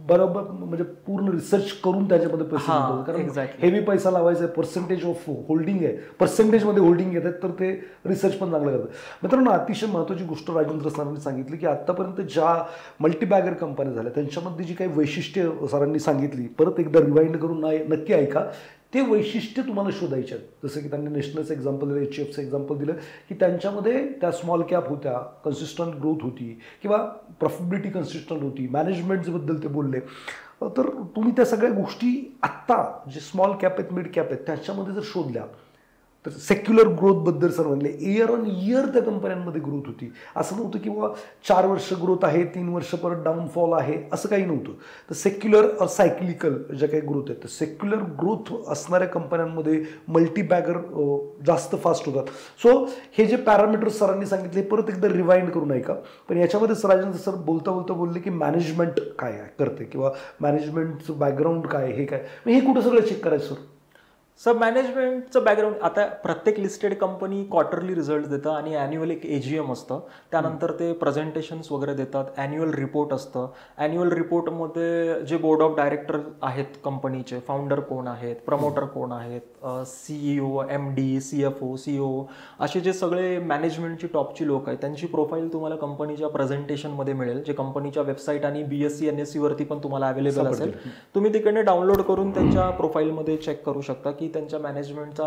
बरोबर, म्हणजे पूर्ण रिसर्च करून त्याच्यामध्ये पैसे गुंतवतात. कारण हेवी पैसा लावायचा आहे, पर्सेंटेज ऑफ होल्डिंग आहे, पर्सेंटेजमध्ये होल्डिंग येतात, तर ते रिसर्च पण चांगलं करतात. मित्रांनो, अतिशय महत्त्वाची गोष्ट राजेंद्र सरांनी सांगितली की आतापर्यंत ज्या मल्टीबॅगर कंपन्या झाल्या त्यांच्यामध्ये जी काही वैशिष्ट्य सरांनी सांगितली, परत एकदा रिवाइंड करून नक्की ऐका. ते वैशिष्ट्य तुम्हाला शोधायचे आहेत. जसं की त्यांनी नॅशनलचं एक्झाम्पल दिलं, HFचं एक्झाम्पल दिलं की त्यांच्यामध्ये त्या स्मॉल कॅप होत्या, कन्सिस्टंट ग्रोथ होती किंवा प्रॉफिटेबिलिटी कन्सिस्टंट होती, मॅनेजमेंटबद्दल ते बोलले. तर तुम्ही त्या सगळ्या गोष्टी आत्ता जे स्मॉल कॅप आहेत, मिड कॅप आहेत, त्याच्यामध्ये जर शोधल्या तर सेक्युलर ग्रोथबद्दल सर म्हणले, इयर ऑन इयर त्या कंपन्यांमध्ये ग्रोथ होती. असं नव्हतं की बाबा 4 वर्ष ग्रोथ आहे, 3 वर्ष परत डाऊनफॉल आहे, असं काही नव्हतं. तर सेक्युलर सायक्लिकल ज्या काही ग्रोथ आहेत, तर सेक्युलर ग्रोथ असणाऱ्या कंपन्यांमध्ये मल्टीबॅगर जास्त फास्ट होतात. सो हे जे पॅरामीटर्स सरांनी सांगितले परत एकदा रिवाइंड करून ऐका. पण याच्यामध्ये राजेंद्र सर बोलता बोलता बोलले की मॅनेजमेंट काय करते किंवा मॅनेजमेंटचं बॅकग्राऊंड काय, हे काय, हे कुठं सगळं चेक करायचं सर? सर मॅनेजमेंटचं बॅकग्राऊंड, आता प्रत्येक लिस्टेड कंपनी क्वार्टरली रिझल्ट देतं आणि ॲन्युअल एक AGM असतं, त्यानंतर ते प्रेझेंटेशन्स वगैरे देतात, ॲन्युअल रिपोर्ट असतं. ॲन्युअल रिपोर्टमध्ये जे बोर्ड ऑफ डायरेक्टर आहेत कंपनीचे, फाउंडर कोण आहेत, प्रमोटर कोण आहेत, CEO, MD, CFO, CEO, असे जे सगळे मॅनेजमेंटची टॉपची लोक आहेत त्यांची प्रोफाईल तुम्हाला कंपनीच्या प्रेझेंटेशनमध्ये मिळेल, जे कंपनीच्या वेबसाईट आणि BSc NSE वरती पण तुम्हाला अवेलेबल असेल. तुम्ही तिकडे डाउनलोड करून त्यांच्या प्रोफाईलमध्ये चेक करू शकता की त्यांच्या मॅनेजमेंटचा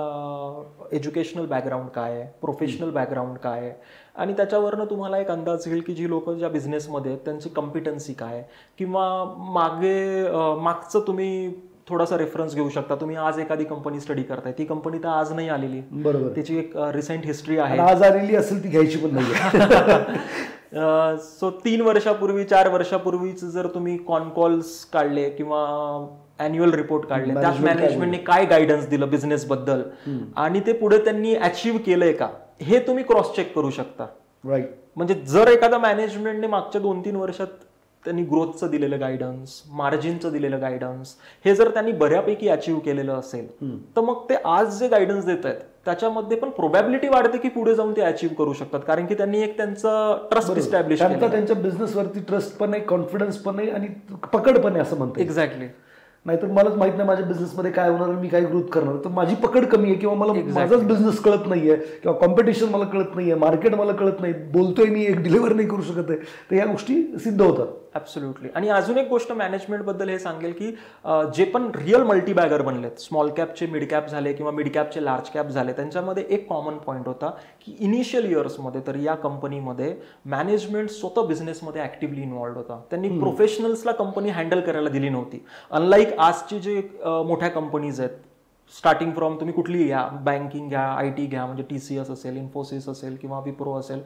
एज्युकेशनल बॅकग्राऊंड काय आहे, प्रोफेशनल बॅकग्राऊंड काय आहे, आणि त्याच्यावरनं तुम्हाला एक अंदाज येईल की जी लोक ज्या बिझनेसमध्ये आहेत त्यांची कॉम्पिटन्सी काय आहे, किंवा मागचं तुम्ही थोडासा रेफरन्स घेऊ शकता. तुम्ही आज एखादी कंपनी स्टडी करताय, ती कंपनी तर आज नाही आलेली, बरोबर, त्याची एक रिसेंट हिस्ट्री आहे, आज आलेली असेल ती घ्यायची पण नाही. सो 3 वर्षापूर्वी 4 वर्षापूर्वीच जर तुम्ही कॉन्कॉल्स काढले किंवा ॲन्युअल रिपोर्ट काढले, त्यात मॅनेजमेंटने काय गायडन्स दिलं बिझनेस बद्दल आणि ते पुढे त्यांनी अचीव्ह केलंय का, हे तुम्ही क्रॉस चेक करू शकता. राईट. म्हणजे जर एखादा मॅनेजमेंटने मागच्या 2-3 वर्षात त्यांनी ग्रोथचं दिलेलं गायडन्स, मार्जिनचं दिलेलं गायडन्स, हे जर त्यांनी बऱ्यापैकी अचीव्ह केलेलं असेल, तर मग ते आज जे गायडन्स देत आहेत त्याच्यामध्ये पण प्रोबॅबिलिटी वाढते की पुढे जाऊन ते अचीव्ह करू शकतात, कारण की त्यांनी एक त्यांचं ट्रस्ट इस्टॅब्लिश केलं. त्यांच्या बिझनेसवरती ट्रस्ट पण आहे, कॉन्फिडन्स पण आहे आणि पकड पण आहे असं म्हणतात. एक्झॅक्टली. नाहीतर मलाच माहित नाही माझ्या बिझनेसमध्ये काय होणार, मी काय ग्रोथ करणार, तर माझी पकड कमी आहे किंवा मला माझाच बिझनेस कळत नाहीये किंवा कॉम्पिटिशन मला कळत नाहीये, मार्केट मला कळत नाही, बोलतोय मी एक डिलिव्हर नाही करू शकत आहे, तर या गोष्टी सिद्ध होतात. ऍब्सोल्युटली. आणि अजून एक गोष्ट मॅनेजमेंट बद्दल हे सांगेल की जे पण रिअल मल्टीबॅगर बनलेत, स्मॉल कॅपचे मिड कॅप झाले किंवा मिड कॅपचे लार्ज कॅप झाले, त्यांच्यामध्ये एक कॉमन पॉईंट होता की इनिशियल इयर्समध्ये तर या कंपनीमध्ये मॅनेजमेंट स्वतः बिझनेसमध्ये ऍक्टिव्हली इन्व्हॉल्ड होता. त्यांनी प्रोफेशनल्सला कंपनी हँडल करायला दिली नव्हती. अनलाईक आजचे जे मोठ्या कंपनीज आहेत, स्टार्टिंग फ्रॉम तुम्ही कुठलीही घ्या, बँकिंग घ्या, IT घ्या, म्हणजे TCS असेल, इन्फोसिस असेल किंवा विप्रो असेल,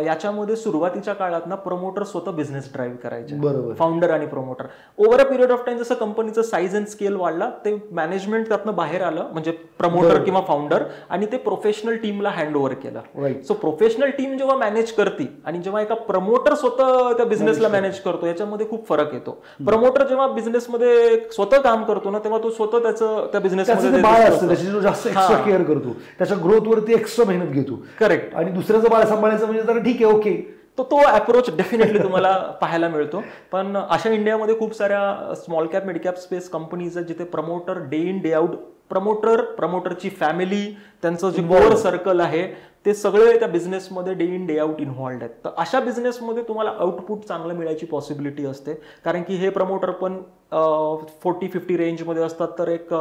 याच्यामध्ये सुरुवातीच्या काळात ना प्रमोटर स्वतः बिझनेस ड्राईव्ह करायचे, फाउंडर आणि promoter. Over a period of time जसं कंपनीचं साईज अँड स्केल वाढला, ते मॅनेजमेंट त्यातनं बाहेर आलं, म्हणजे प्रमोटर किंवा फाउंडर, आणि ते प्रोफेशनल टीमला हँड ओव्हर केलं. सो प्रोफेशनल टीम जेव्हा मॅनेज करते आणि जेव्हा एका प्रमोटर स्वतः त्या बिझनेसला मॅनेज करतो, याच्यामध्ये खूप फरक येतो. प्रमोटर जेव्हा बिझनेसमध्ये स्वतः काम करतो ना, तेव्हा तो स्वतः त्या बिझनेसमध्ये बाळ असतं, त्याची जो जास्त एक्स्ट्रा केअर करतो, त्याच्या ग्रोथ वरती एक्स्ट्रा मेहनत घेतो. करेक्ट. आणि दुसऱ्याचं बाळ सांभाळायचं म्हणजे जरा ठीक आहे, ओके, तो अप्रोच डेफिनेटली तुम्हाला पाहायला मिळतो. पण अशा इंडियामध्ये खूप साऱ्या small cap mid cap space companies आहेत जिथे promoter day in day out, प्रमोटरची फॅमिली, त्यांचं जे कोर सर्कल आहे, ते सगळे त्या बिझनेसमध्ये day in day out involved आहेत. तर अशा बिझनेसमध्ये तुम्हाला आउटपुट चांगलं मिळायची पॉसिबिलिटी असते, कारण की हे प्रमोटर पण 40-50 रेंजमध्ये असतात, तर एक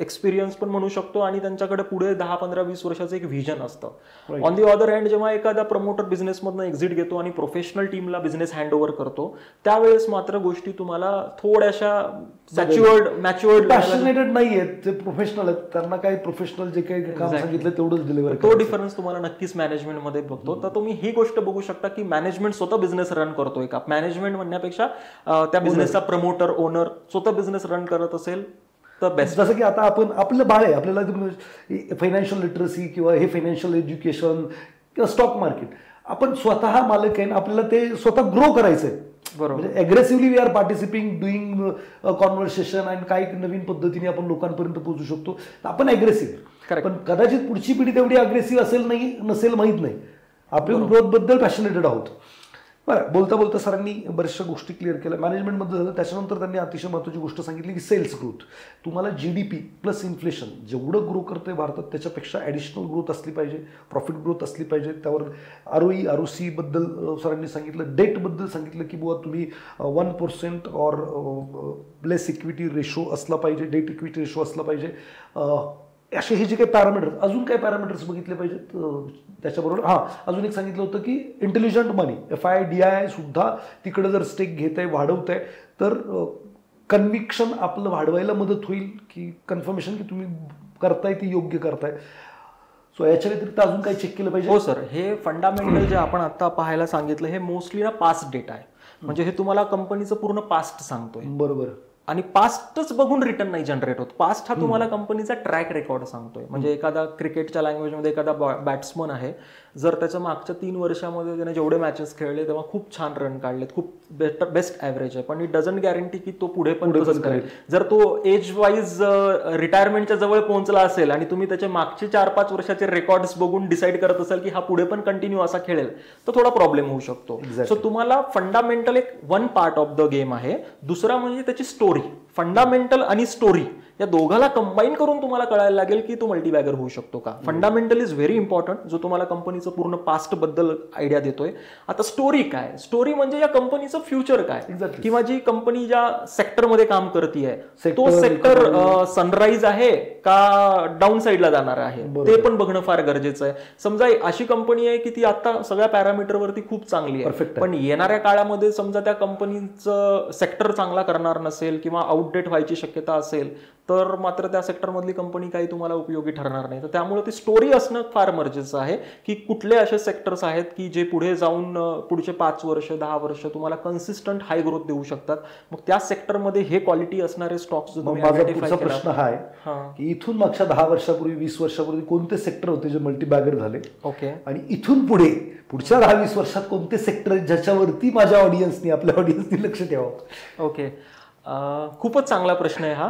एक्सपिरियन्स पण म्हणू शकतो आणि त्यांच्याकडे पुढे 10-15-20 वर्षाचं एक व्हिजन असतं. ऑन दी अदर हँड, जेव्हा एखादा प्रमोटर बिझनेसमधनं एक्झिट घेतो आणि प्रोफेशनल टीमला बिझनेस हँड ओव्हर करतो, त्यावेळेस मात्र गोष्टी तुम्हाला थोड्याशा मॅच्युअर्ड पॅशनेटेड नाहीयेत, ते प्रोफेशनल आहेत, त्यांना काही प्रोफेशनल जे काही काम सांगितलं तेवढंच डिलिव्हर. तो डिफरन्स तुम्हाला नक्कीच मॅनेजमेंटमध्ये बघतो. तर तुम्ही ही गोष्ट बघू शकता की मॅनेजमेंट स्वतः बिझनेस रन करतोय का. मॅनेजमेंट म्हणण्यापेक्षा त्या बिझनेसचा प्रमोटर, ओनर स्वतः बिझनेस रन करत असेल तर बेस्ट. जसं की आता आपण आपलं बाळ आहे, आपल्याला फायनान्शियल लिटरसी किंवा हे फायनान्शियल एज्युकेशन किंवा स्टॉक मार्केट, आपण स्वतः मालक आहे, आपल्याला ते स्वतः ग्रो करायचं आहे. बरोबर. म्हणजे aggressively we are participating doing conversation आणि काही नवीन पद्धतीने आपण लोकांपर्यंत पोहोचू शकतो. आपण अग्रेसिव्ह, पण कदाचित पुढची पिढी तेवढी अग्रेसिव्ह असेल नाही नसेल माहीत नाही. आपण ग्रोथ बद्दल पॅशनेटेड आहोत. बरं, बोलता बोलता सरांनी बऱ्याचशा गोष्टी क्लिअर केल्या. मॅनेजमेंटमध्ये झालं, त्याच्यानंतर त्यांनी अतिशय महत्त्वाची गोष्ट सांगितली की सेल्स ग्रोथ. तुम्हाला GDP प्लस इन्फ्लेशन जेवढं ग्रो करतंय भारतात त्याच्यापेक्षा ॲडिशनल ग्रोथ असली पाहिजे, प्रॉफिट ग्रोथ असली पाहिजे. त्यावर ROE ROC बद्दल सरांनी सांगितलं. डेटबद्दल सांगितलं की बुवा तुम्ही 1% और लेस इक्विटी रेशो असला पाहिजे, डेट इक्विटी रेशो असला पाहिजे. असे हे जे काही पॅरामीटर्स, अजून काय पॅरामीटर्स बघितले पाहिजेत त्याच्याबरोबर. अजून एक सांगितलं होतं की इंटेलिजंट मनी, FIDI सुद्धा तिकडे जर स्टेक घेत आहे, वाढवत आहे, तर कन्व्हिक्शन आपलं वाढवायला मदत होईल, की कन्फर्मेशन की तुम्ही करताय ती योग्य करताय. सो याच्या व्यतिरिक्त अजून काही चेक केलं पाहिजे? हो सर, हे फंडामेंटल जे आपण आता पाहायला सांगितलं हे मोस्टली ना पास्ट डेटा आहे. म्हणजे हे तुम्हाला कंपनीचं पूर्ण पास्ट सांगतोय. बरोबर. आणि पास्टच बघून रिटर्न नाही जनरेट होत. पास्ट हा तुम्हाला कंपनीचा ट्रॅक रेकॉर्ड सांगतोय. म्हणजे एखादा क्रिकेटच्या लँग्वेजमध्ये एखादा बॅट्समन आहे, जर त्याच्या मागच्या 3 वर्षामध्ये त्याने जेवढे मॅचेस खेळले तेव्हा खूप छान रन काढलेत, खूप बेस्ट ॲव्हरेज आहे, पण इट डझंट गॅरंटी की तो पुढे पण तसंच करेल. जर तो एज वाईज रिटायरमेंटच्या जवळ पोहोचला असेल आणि तुम्ही त्याचे मागचे 4-5 वर्षाचे रेकॉर्ड्स बघून डिसाईड करत असाल की हा पुढे पण कंटिन्यू असा खेळेल, तर थोडा प्रॉब्लेम होऊ शकतो. सो तुम्हाला फंडामेंटल एक one part of the game आहे. दुसरा म्हणजे त्याची स्टोरी. फंडामेंटल आणि स्टोरी या दोघाला कंबाईन करून तुम्हाला कळायला लागेल की तो मल्टीबॅगर होऊ शकतो का. फंडामेंटल इज व्हेरी इम्पॉर्टंट, जो तुम्हाला कंपनीचं पूर्ण पास्ट बद्दल आयडिया देतोय. आता स्टोरी काय? स्टोरी म्हणजे या कंपनीचं फ्युचर काय, किंवा जी कंपनी ज्या सेक्टरमध्ये काम करतीये तो सेक्टर सनराईज आहे का डाऊन साईडला जाणार आहे, ते पण बघणं फार गरजेचं आहे. समजा अशी कंपनी आहे की ती आता सगळ्या पॅरामीटरवरती खूप चांगली आहे, पण येणाऱ्या काळामध्ये समजा त्या कंपनीचं सेक्टर चांगला करणार नसेल किंवा आउटडेट व्हायची शक्यता असेल, तर मात्र त्या सेक्टरमधली कंपनी काही तुम्हाला उपयोगी ठरणार नाही. तर त्यामुळे ती स्टोरी असणं फार गरजेचं आहे की कुठले असे सेक्टर्स आहेत की जे पुढे जाऊन पुढचे 5 वर्ष 10 वर्ष तुम्हाला कन्सिस्टंट हाय ग्रोथ देऊ शकतात. मग त्या सेक्टरमध्ये हे क्वालिटी असणारे स्टॉक्स. माझा पुढचा प्रश्न हा आहे की इथून मागच्या 10 वर्षापूर्वी 20 वर्षापूर्वी कोणते सेक्टर होते जे मल्टीबॅगर झाले, ओके, आणि इथून पुढे पुढच्या 10-20 वर्षात कोणते सेक्टर आहेत ज्याच्यावरती माझ्या ऑडियन्सनी आपल्या ऑडियन्सनी लक्ष ठेवावं? ओके, खूपच चांगला प्रश्न आहे हा.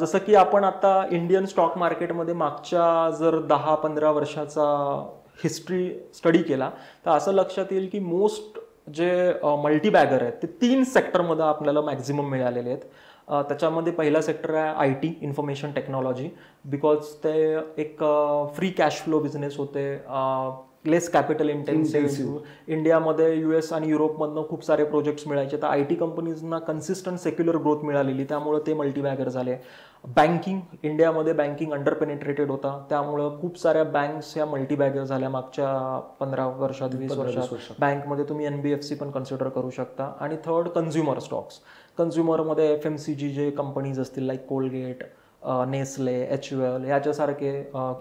जसं की आपण आता इंडियन स्टॉक मार्केटमध्ये मागच्या जर 10-15 वर्षाचा हिस्ट्री स्टडी केला तर असं लक्षात येईल की मोस्ट जे मल्टीबॅगर आहेत ते 3 सेक्टरमध्ये आपल्याला मॅक्झिमम मिळालेले आहेत. त्याच्यामध्ये पहिला सेक्टर आहे IT, इन्फॉर्मेशन टेक्नॉलॉजी, बिकॉज ते एक फ्री कॅश फ्लो बिझनेस होते, लेस कॅपिटल इंटेन्सिव्ह. इंडियामध्ये US आणि युरोपमधनं खूप सारे प्रोजेक्ट्स मिळायचे, तर IT कंपनीजना कन्सिस्टंट सेक्युलर ग्रोथ मिळालेली, त्यामुळे ते मल्टीबॅगर झाले. बँकिंग, इंडियामध्ये बँकिंग अंडर पेनिट्रेटेड होता, त्यामुळं खूप साऱ्या बँक्स ह्या मल्टीबॅगर झाल्या मागच्या 15 वर्षात 20 वर्षात. बँकमध्ये तुम्ही NBFC पण कन्सिडर करू शकता. आणि थर्ड, कन्झ्युमर स्टॉक्स. कन्झ्युमरमध्ये FMCG जे कंपनीज असतील लाईक कोलगेट, नेस्ले, HUL याच्यासारखे,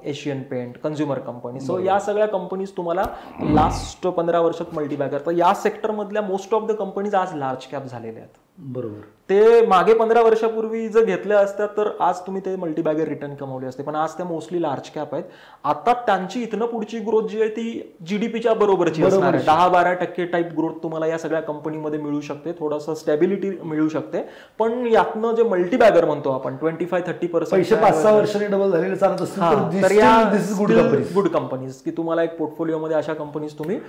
Asian Paint, consumer company. So या सगळ्या कंपनीज तुम्हाला लास्ट 15 वर्षात मल्टीबॅगर. तर या सेक्टरमधल्या मोस्ट ऑफ द कंपनीज आज लार्ज कॅप झालेल्या आहेत. बरोबर. ते मागे 15 वर्षापूर्वी जर घेतल्या असत्या तर आज तुम्ही ते मल्टीबॅगर रिटर्न कमवले असते, पण आज त्या मोस्टली लार्ज कॅप आहेत. आता त्यांची इथनं पुढची ग्रोथ जी आहे ती GDPच्या बरोबरची असणार आहे. 10-12% टाईप ग्रोथ तुम्हाला या सगळ्या कंपनीमध्ये मिळू शकते, थोडंसं स्टॅबिलिटी मिळू शकते. पण यातनं जे मल्टीबॅगर म्हणतो आपण 25-30% पैसे 5-6 वर्षांनी डबल झालेले चालत असतील तर या गुड कंपनीज की तुम्हाला एक पोर्टफोलिओमध्ये अशा कंपनीज तुम्ही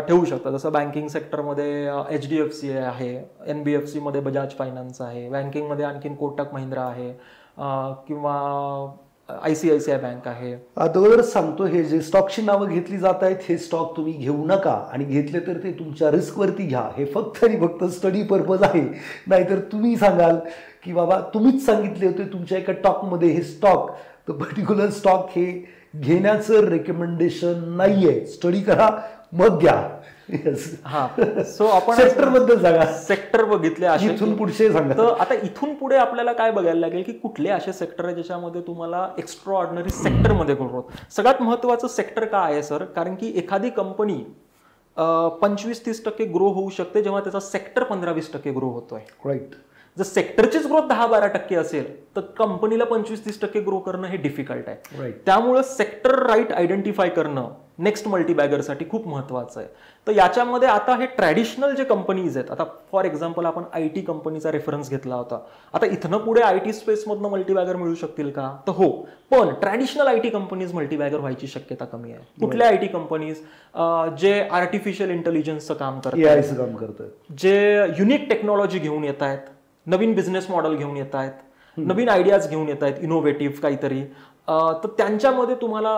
ठेवू शकता. जसं बँकिंग सेक्टरमध्ये HDFC आहे, NBFC मध्ये बजाज फायनान्स आहे, बँकिंगमध्ये आणखीन कोटक महिंद्रा आहे, किंवा ICICI बँक आहे. अगोदरच सांगतो, हे जे स्टॉकची नावं घेतली जात आहेत हे स्टॉक तुम्ही घेऊ नका, आणि घेतले तर ते तुमच्या रिस्कवरती घ्या. हे फक्त आणि फक्त स्टडी पर्पज आहे. नाहीतर तुम्ही सांगाल की बाबा तुम्हीच सांगितले होते तुमच्या एका टॉकमध्ये हे स्टॉक, तर पर्टिक्युलर स्टॉक हे घेण्याचं रेकमेंडेशन नाहीये. स्टडी करा मग घ्या. सो आपण सेक्टर बद्दल सांगा. सेक्टर बघितले असे, इथून पुढचे सांगा. तर आता इथून पुढे आपल्याला काय बघायला लागेल की कुठले असे सेक्टर आहे ज्याच्यामध्ये तुम्हाला एक्स्ट्रा ऑर्डिनरी सेक्टरमध्ये ग्रोथ. सगळ्यात महत्वाचं सेक्टर काय आहे सर? कारण की एखादी कंपनी 25-30% ग्रो होऊ शकते जेव्हा त्याचा सेक्टर 15-20% ग्रो होतोय. राईट. जर सेक्टरचीच ग्रोथ 10-12% असेल तर कंपनीला 25-30% ग्रो करणं हे डिफिकल्ट आहे. राईट. त्यामुळे सेक्टर राईट आयडेंटिफाय करणं नेक्स्ट मल्टीबॅगरसाठी खूप महत्वाचं आहे. तर याच्यामध्ये आता हे ट्रॅडिशनल जे कंपनीज आहेत, आता फॉर एक्झाम्पल आपण IT कंपनीचा रेफरन्स घेतला होता. आता इथनं पुढे IT स्पेसमधनं मल्टीबॅगर मिळू शकतील का? तर हो, पण ट्रॅडिशनल IT कंपनीज मल्टीबॅगर व्हायची शक्यता कमी आहे. कुठल्या IT कंपनीज जे आर्टिफिशियल इंटेलिजन्सचं काम एआयचं काम करतात, जे युनिक टेक्नॉलॉजी घेऊन येत आहेत, नवीन बिझनेस मॉडेल घेऊन येत आहेत, नवीन आयडियाज घेऊन येत आहेत, इनोव्हेटिव्ह काहीतरी, तर त्यांच्यामध्ये तुम्हाला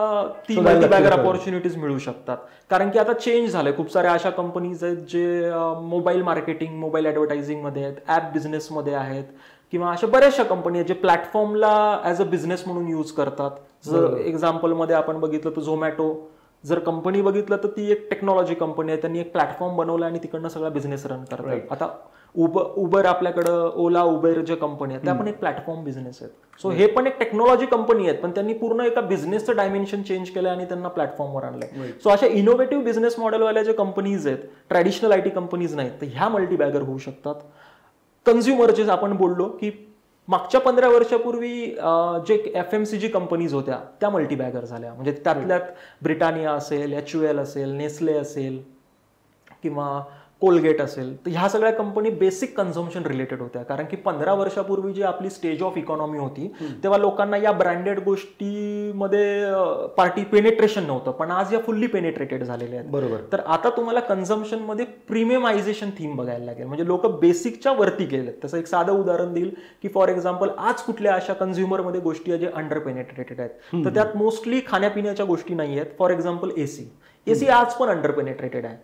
ती मल्टीबॅगर अपॉर्च्युनिटीज मिळू शकतात. कारण की आता चेंज झालंय. खूप साऱ्या अशा कंपनीज आहेत जे मोबाईल मार्केटिंग, मोबाईल ऍडव्हर्टायझिंग मध्ये आहेत, ऍप बिझनेसमध्ये आहेत, किंवा अशा बऱ्याचशा कंपनी आहेत जे प्लॅटफॉर्मला ॲज अ बिझनेस म्हणून यूज करतात. जर एक्झाम्पलमध्ये आपण बघितलं तर झोमॅटो जर कंपनी बघितलं तर ती एक टेक्नॉलॉजी कंपनी आहे. त्यांनी एक प्लॅटफॉर्म बनवला आणि तिकडनं सगळा बिझनेस रन करतात. आता उबर आपल्याकडं, ओला, उबेर ज्या कंपनी आहेत त्या पण एक प्लॅटफॉर्म बिझनेस आहेत. सो हे पण एक टेक्नॉलॉजी कंपनी आहेत, पण त्यांनी पूर्ण एका बिझनेसचं डायमेन्शन चेंज केलं आणि त्यांना प्लॅटफॉर्मवर आणलंय. सो अशा इनोव्हेटिव्ह बिझनेस मॉडेलवाल्या ज्या कंपनीज आहेत, ट्रॅडिशनल IT कंपनीज नाहीत, तर ह्या मल्टीबॅगर होऊ शकतात. कन्झ्युमर जे आपण बोललो की मागच्या 15 वर्षापूर्वी जे FMCG कंपनीज होत्या त्या मल्टीबॅगर झाल्या. म्हणजे त्यातल्यात ब्रिटानिया असेल, HUL असेल, नेस्ले असेल किंवा कोलगेट असेल, तर ह्या सगळ्या कंपनी बेसिक कन्झम्पशन रिलेटेड होत्या. कारण की 15 वर्षापूर्वी जी आपली स्टेज ऑफ इकॉनॉमी होती तेव्हा लोकांना या ब्रँडेड गोष्टीमध्ये पेनिट्रेशन नव्हतं, पण आज या फुल्ली पेनिट्रेटेड झालेले आहेत. बरोबर. तर आता तुम्हाला कन्झम्पशन मध्ये प्रीमियमायझेशन थीम बघायला लागेल. म्हणजे लोक बेसिकच्या वरती गेलेत. तसं एक साधं उदाहरण देईल की फॉर एक्झाम्पल आज कुठल्या अशा कन्झ्युमरमध्ये गोष्टी आहेत जे अंडर पेनिट्रेटेड आहेत, तर त्यात मोस्टली खाण्यापिण्याच्या गोष्टी नाही आहेत. फॉर एक्झाम्पल एसी आज पण अंडर पेनिट्रेटेड आहे,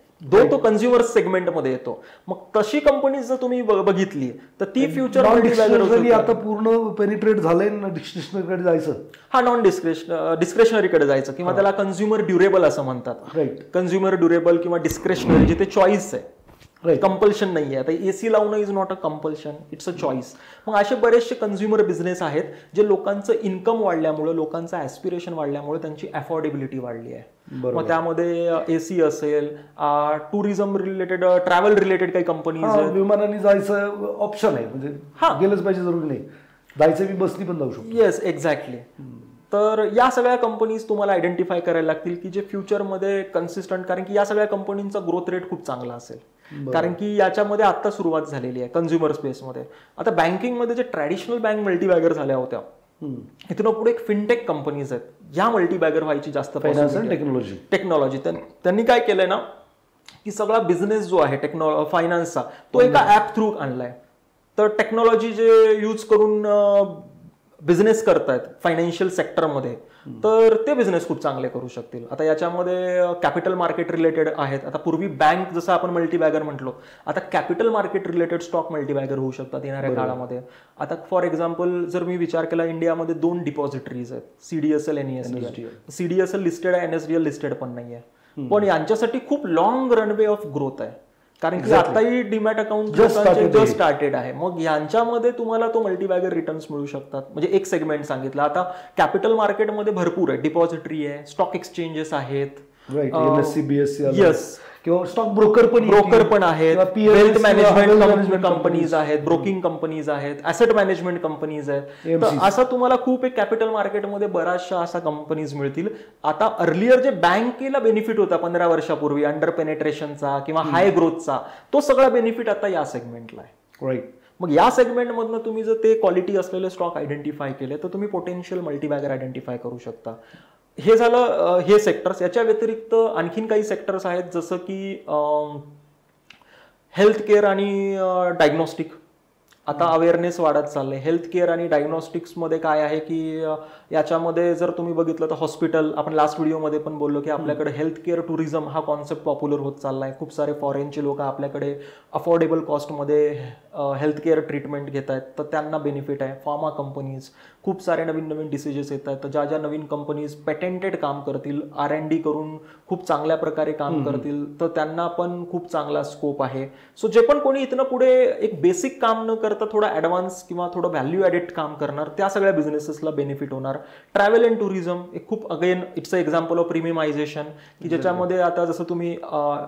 तो कन्झ्युमर सेगमेंटमध्ये येतो. मग तशी कंपनी जर तुम्ही बघितली तर ती फ्युचर आता पूर्ण पेनिट्रेट झालंय ना, डिस्क्रिशनरीकडे जायचं. हा, नॉन डिस्क्रेशनरीकडे जायचं, किंवा त्याला कन्झ्युमर ड्युरेबल असं म्हणतात. राईट. कन्झ्युमर ड्युरेबल किंवा डिस्क्रेशनरी, जिथे चॉईस आहे, कंपल्शन नाही आहे. आता एसी लावणं is not a compulsion, it's a choice. मग असे बरेचसे कन्झ्युमर बिझनेस आहेत जे लोकांचं इन्कम वाढल्यामुळे, लोकांचं ऍस्पिरेशन वाढल्यामुळे त्यांची अफोर्डेबिलिटी वाढली आहे. मग त्यामध्ये एसी असेल, टुरिझम रिलेटेड, ट्रॅव्हल रिलेटेड काही कंपनीज, विमानाने जायचं ऑप्शन आहे, म्हणजे गेलंच पाहिजे जरुरी नाही, जायचं मी बसनी पण जाऊ शकतो. Yes, exactly. तर या सगळ्या कंपनीज तुम्हाला आयडेंटिफाय करायला लागतील की जे फ्युचरमध्ये कन्सिस्टंट, कारण की या सगळ्या कंपनींचा ग्रोथ रेट खूप चांगला असेल. कारण की याच्यामध्ये आता सुरुवात झालेली आहे कन्झ्युमर स्पेसमध्ये. आता बँकिंगमध्ये जे ट्रॅडिशनल बँक मल्टीबॅगर झाल्या होत्या, इथून पुढे एक फिनटेक कंपनीज आहेत ज्या मल्टीबॅगर व्हायची जास्त टेक्नॉलॉजी. त्यांनी काय केलंय ना की सगळा बिझनेस जो आहे फायनान्सचा तो एका ऍप थ्रू आणलाय. तर टेक्नॉलॉजी जे यूज करून बिझनेस करतायत फायनान्शियल सेक्टरमध्ये, तर ते बिझनेस खूप चांगले करू शकतील. आता याच्यामध्ये कॅपिटल मार्केट रिलेटेड आहेत. आता पूर्वी बँक जसं आपण मल्टीबॅगर म्हटलो, आता capital market related stock multibagger होऊ शकतात येणाऱ्या काळामध्ये. आता फॉर एक्झाम्पल जर मी विचार केला, इंडियामध्ये 2 डिपॉझिटरीज आहेत, CDSL आणि NSDL. CDSL लिस्टेड आहे, NSDL लिस्टेड पण नाहीये, पण यांच्यासाठी खूप लॉंग रनवे ऑफ ग्रोथ आहे. कारण की आताही डीमॅट अकाउंट जस्ट स्टार्टेड आहे. मग यांच्यामध्ये तुम्हाला तो मल्टीबॅगर रिटर्न्स मिळू शकतात. म्हणजे एक सेगमेंट सांगितलं. आता कॅपिटल मार्केटमध्ये भरपूर आहे, डिपॉझिटरी आहे, स्टॉक एक्सचेंजेस आहेत, येस, किंवा स्टॉक ब्रोकर पण आहेत, वेल्थ मॅनेजमेंट कंपनीज आहेत, ब्रोकिंग कंपनीज आहेत, ऍसेट मॅनेजमेंट कंपनीज आहेत. तर असं तुम्हाला खूप एक कॅपिटल मार्केटमध्ये बऱ्याचशा अशा कंपनीज मिळतील. आता अर्लियर जे बँकेला बेनिफिट होता 15 वर्षापूर्वी अंडर पेनेट्रेशनचा किंवा हाय ग्रोथचा, तो सगळा बेनिफिट आता या सेगमेंटला आहे. राईट. मग या सेगमेंटमधनं तुम्ही जर ते क्वालिटी असलेले स्टॉक आयडेंटिफाय केले तर तुम्ही पोटेन्शियल मल्टीबॅगर आयडेंटिफाय करू शकता. हे झालं हे सेक्टर्स. याच्या व्यतिरिक्त आणखीन काही सेक्टर्स आहेत जसं की हेल्थ केअर आणि डायग्नोस्टिक. आता अवेअरनेस वाढत चाललंय. हेल्थ केअर आणि डायग्नोस्टिक्समध्ये काय आहे की याच्यामध्ये जर तुम्ही बघितलं तर हॉस्पिटल, आपण लास्ट व्हिडिओमध्ये पण बोललो की आपल्याकडे हेल्थ केअर टुरिझम हा कॉन्सेप्ट पॉप्युलर होत चाललाय. खूप सारे फॉरेनचे लोक आपल्याकडे अफोर्डेबल कॉस्टमध्ये हेल्थ केअर ट्रीटमेंट घेत आहेत, तर त्यांना बेनिफिट आहे. फार्मा कंपनीज, खूप सारे नवीन नवीन डिसिजेस येत आहेत. तर ज्या ज्या नवीन कंपनीज पेटेंटेड काम करतील, R&D करून खूप चांगल्या प्रकारे काम करतील, तर त्यांना पण खूप चांगला स्कोप आहे. सो जे पण कोणी इथनं पुढे एक बेसिक काम न करता थोडं ॲडव्हान्स किंवा थोडं व्हॅल्यू ॲडेड काम करणार, त्या सगळ्या बिझनेसेसला बेनिफिट होणार. ट्रॅव्हल अँड टुरिझम एक खूप again it's a example of premiumisation, की ज्याच्यामध्ये आता जसं तुम्ही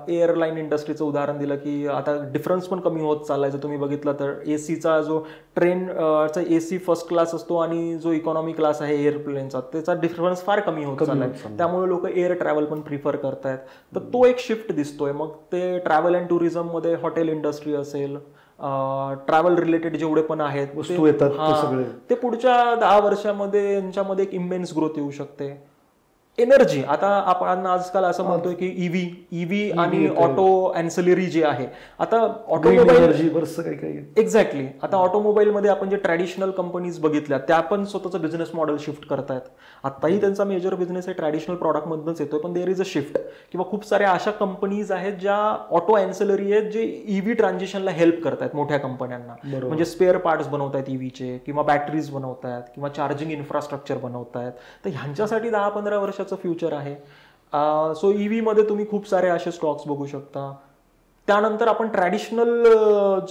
एअरलाईन इंडस्ट्रीचं उदाहरण दिलं की आता डिफरन्स पण कमी होत चाललाय. जर तुम्ही बघितलं तर एसीचा जो ट्रेनचा एसी फर्स्ट क्लास असतो आणि जो इकॉनॉमी क्लास आहे एअरप्लेनचा, त्याचा डिफरन्स फार कमी होत चाललाय. त्यामुळे लोक एअर ट्रॅव्हल पण प्रिफर करतायत. तर तो एक शिफ्ट दिसतोय. मग ते ट्रॅव्हल अँड टुरिझम मध्ये हॉटेल इंडस्ट्री असेल, ट्रॅव्हल रिलेटेड जेवढे पण आहेत वस्तू येतात ते पुढच्या 10 वर्षामध्ये यांच्यामध्ये एक इमेन्स ग्रोथ येऊ शकते. एनर्जी, आता आपण आजकाल असं म्हणतोय की ईव्ही आणि ऑटो अँसिलरी जे आहे, आता ऑटोमोबाईल एक्झॅक्टली, आता ऑटोमोबाईलमध्ये आपण जे ट्रॅडिशनल कंपनीज बघितल्या त्या पण स्वतःचं बिझनेस मॉडेल शिफ्ट करतायत. आताही त्यांचा मेजर बिझनेस आहे ट्रॅडिशनल प्रॉडक्ट मधूनच येतोय, पण देअर इज अ शिफ्ट. किंवा खूप साऱ्या अशा कंपनीज आहेत ज्या ऑटो अँसिलरी आहेत, जे ईव्ही ट्रान्झिशनला हेल्प करतायत मोठ्या कंपन्यांना. म्हणजे स्पेअर पार्ट्स बनवतायत ईव्हीचे, किंवा बॅटरीज बनवतायत, किंवा चार्जिंग इन्फ्रास्ट्रक्चर बनवतायत. तर ह्यांच्यासाठी 10-15 वर्षाचं फ्युचर आहे. सो ईव्ही मध्ये तुम्ही खूप सारे असे स्टॉक्स बघू शकता. त्यानंतर आपण ट्रॅडिशनल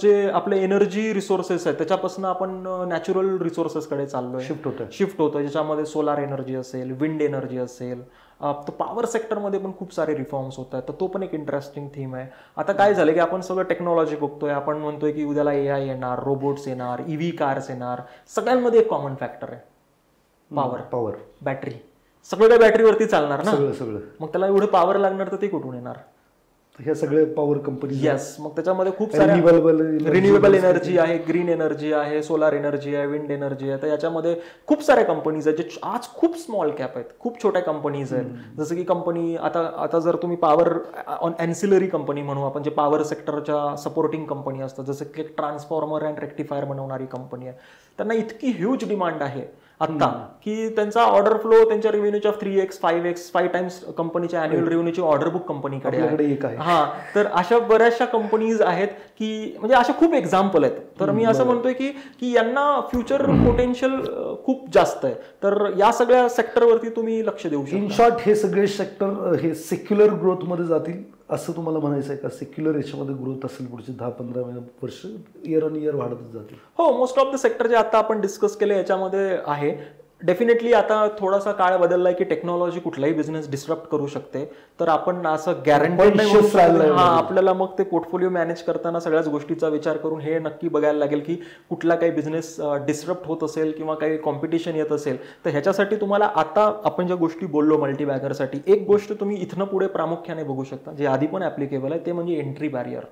जे आपले एनर्जी रिसोर्सेस आहेत त्याच्यापासून आपण नॅचरल रिसोर्सेसकडे चाललोय, शिफ्ट होतोय, ज्याच्यामध्ये सोलार एनर्जी असेल, विंड एनर्जी असेल. तर पॉवर सेक्टरमध्ये पण खूप सारे रिफॉर्म्स होत आहेत. तर तो पण एक इंटरेस्टिंग थीम आहे. आता काय झालं की आपण सगळं टेक्नॉलॉजी बघतोय, आपण म्हणतोय की उद्याला AI येणार, रोबोट्स येणार, ईव्ही कार्स येणार. सगळ्यांमध्ये एक कॉमन फॅक्टर आहे, पॉवर, बॅटरी. सगळं काय बॅटरीवरती चालणार ना, सगळं. मग त्याला एवढं पॉवर लागणार, तर ते कुठून येणार? हे सगळे पॉवर कंपनी. येस, मग त्याच्यामध्ये खूप साऱ्या रिन्युएबल एनर्जी आहे, ग्रीन एनर्जी आहे, सोलार एनर्जी आहे, विंड एनर्जी आहे. तर याच्यामध्ये खूप साऱ्या कंपनीज आहेत जे आज खूप स्मॉल कॅप आहेत, खूप छोट्या कंपनीज आहेत. जसं की कंपनी आता जर तुम्ही पॉवर अँसिलरी कंपनी म्हणू आपण, जे पॉवर सेक्टरच्या सपोर्टिंग कंपनी असतात, जसं की ट्रान्सफॉर्मर अँड रेक्टिफायर बनवणारी कंपनी आहे, त्यांना इतकी ह्यूज डिमांड आहे आता की त्यांचा ऑर्डर फ्लो त्यांच्या रेव्हेन्यूच्या 3x 5x 5 टाइम्स कंपनीच्या अॅन्युअल रेव्हेन्यूची ऑर्डर बुक कंपनीकडे आहे. हा, तर अशा बऱ्याचशा कंपनीज आहेत की म्हणजे अशा खूप एक्झाम्पल आहेत. तर मी असं म्हणतोय की यांना फ्युचर पोटेन्शियल खूप जास्त आहे. तर या सगळ्या सेक्टरवरती तुम्ही लक्ष देऊ शकता. इन शॉर्ट हे सगळे सेक्टर हे सेक्युलर ग्रोथ मध्ये जातील असं तुम्हाला म्हणायचं आहे का? सेक्युलर याच्यामध्ये ग्रोथ असेल पुढचे 10-15 वर्ष, इयर ऑन इयर वाढतच जातील. हो, मोस्ट ऑफ द सेक्टर जे आता आपण डिस्कस केले याच्यामध्ये आहे. डेफिनेटली आता थोडासा काळ बदललाय की टेक्नॉलॉजी कुठलाही बिझनेस डिस्टर्ब करू शकते. तर आपण असं गॅरंटेड नाही, आपल्याला मग ते पोर्टफोलिओ मॅनेज करताना सगळ्याच गोष्टीचा विचार करून हे नक्की बघायला लागेल की कुठला काही बिझनेस डिस्टर्ब होत असेल किंवा काही कॉम्पिटिशन येत असेल. तर ह्याच्यासाठी तुम्हाला आता आपण ज्या गोष्टी बोललो मल्टीबॅगरसाठी, एक गोष्ट तुम्ही इथनं पुढे प्रामुख्याने बघू शकता, जे आधी पण ऍप्लिकेबल आहे, ते म्हणजे एंट्री बॅरियर.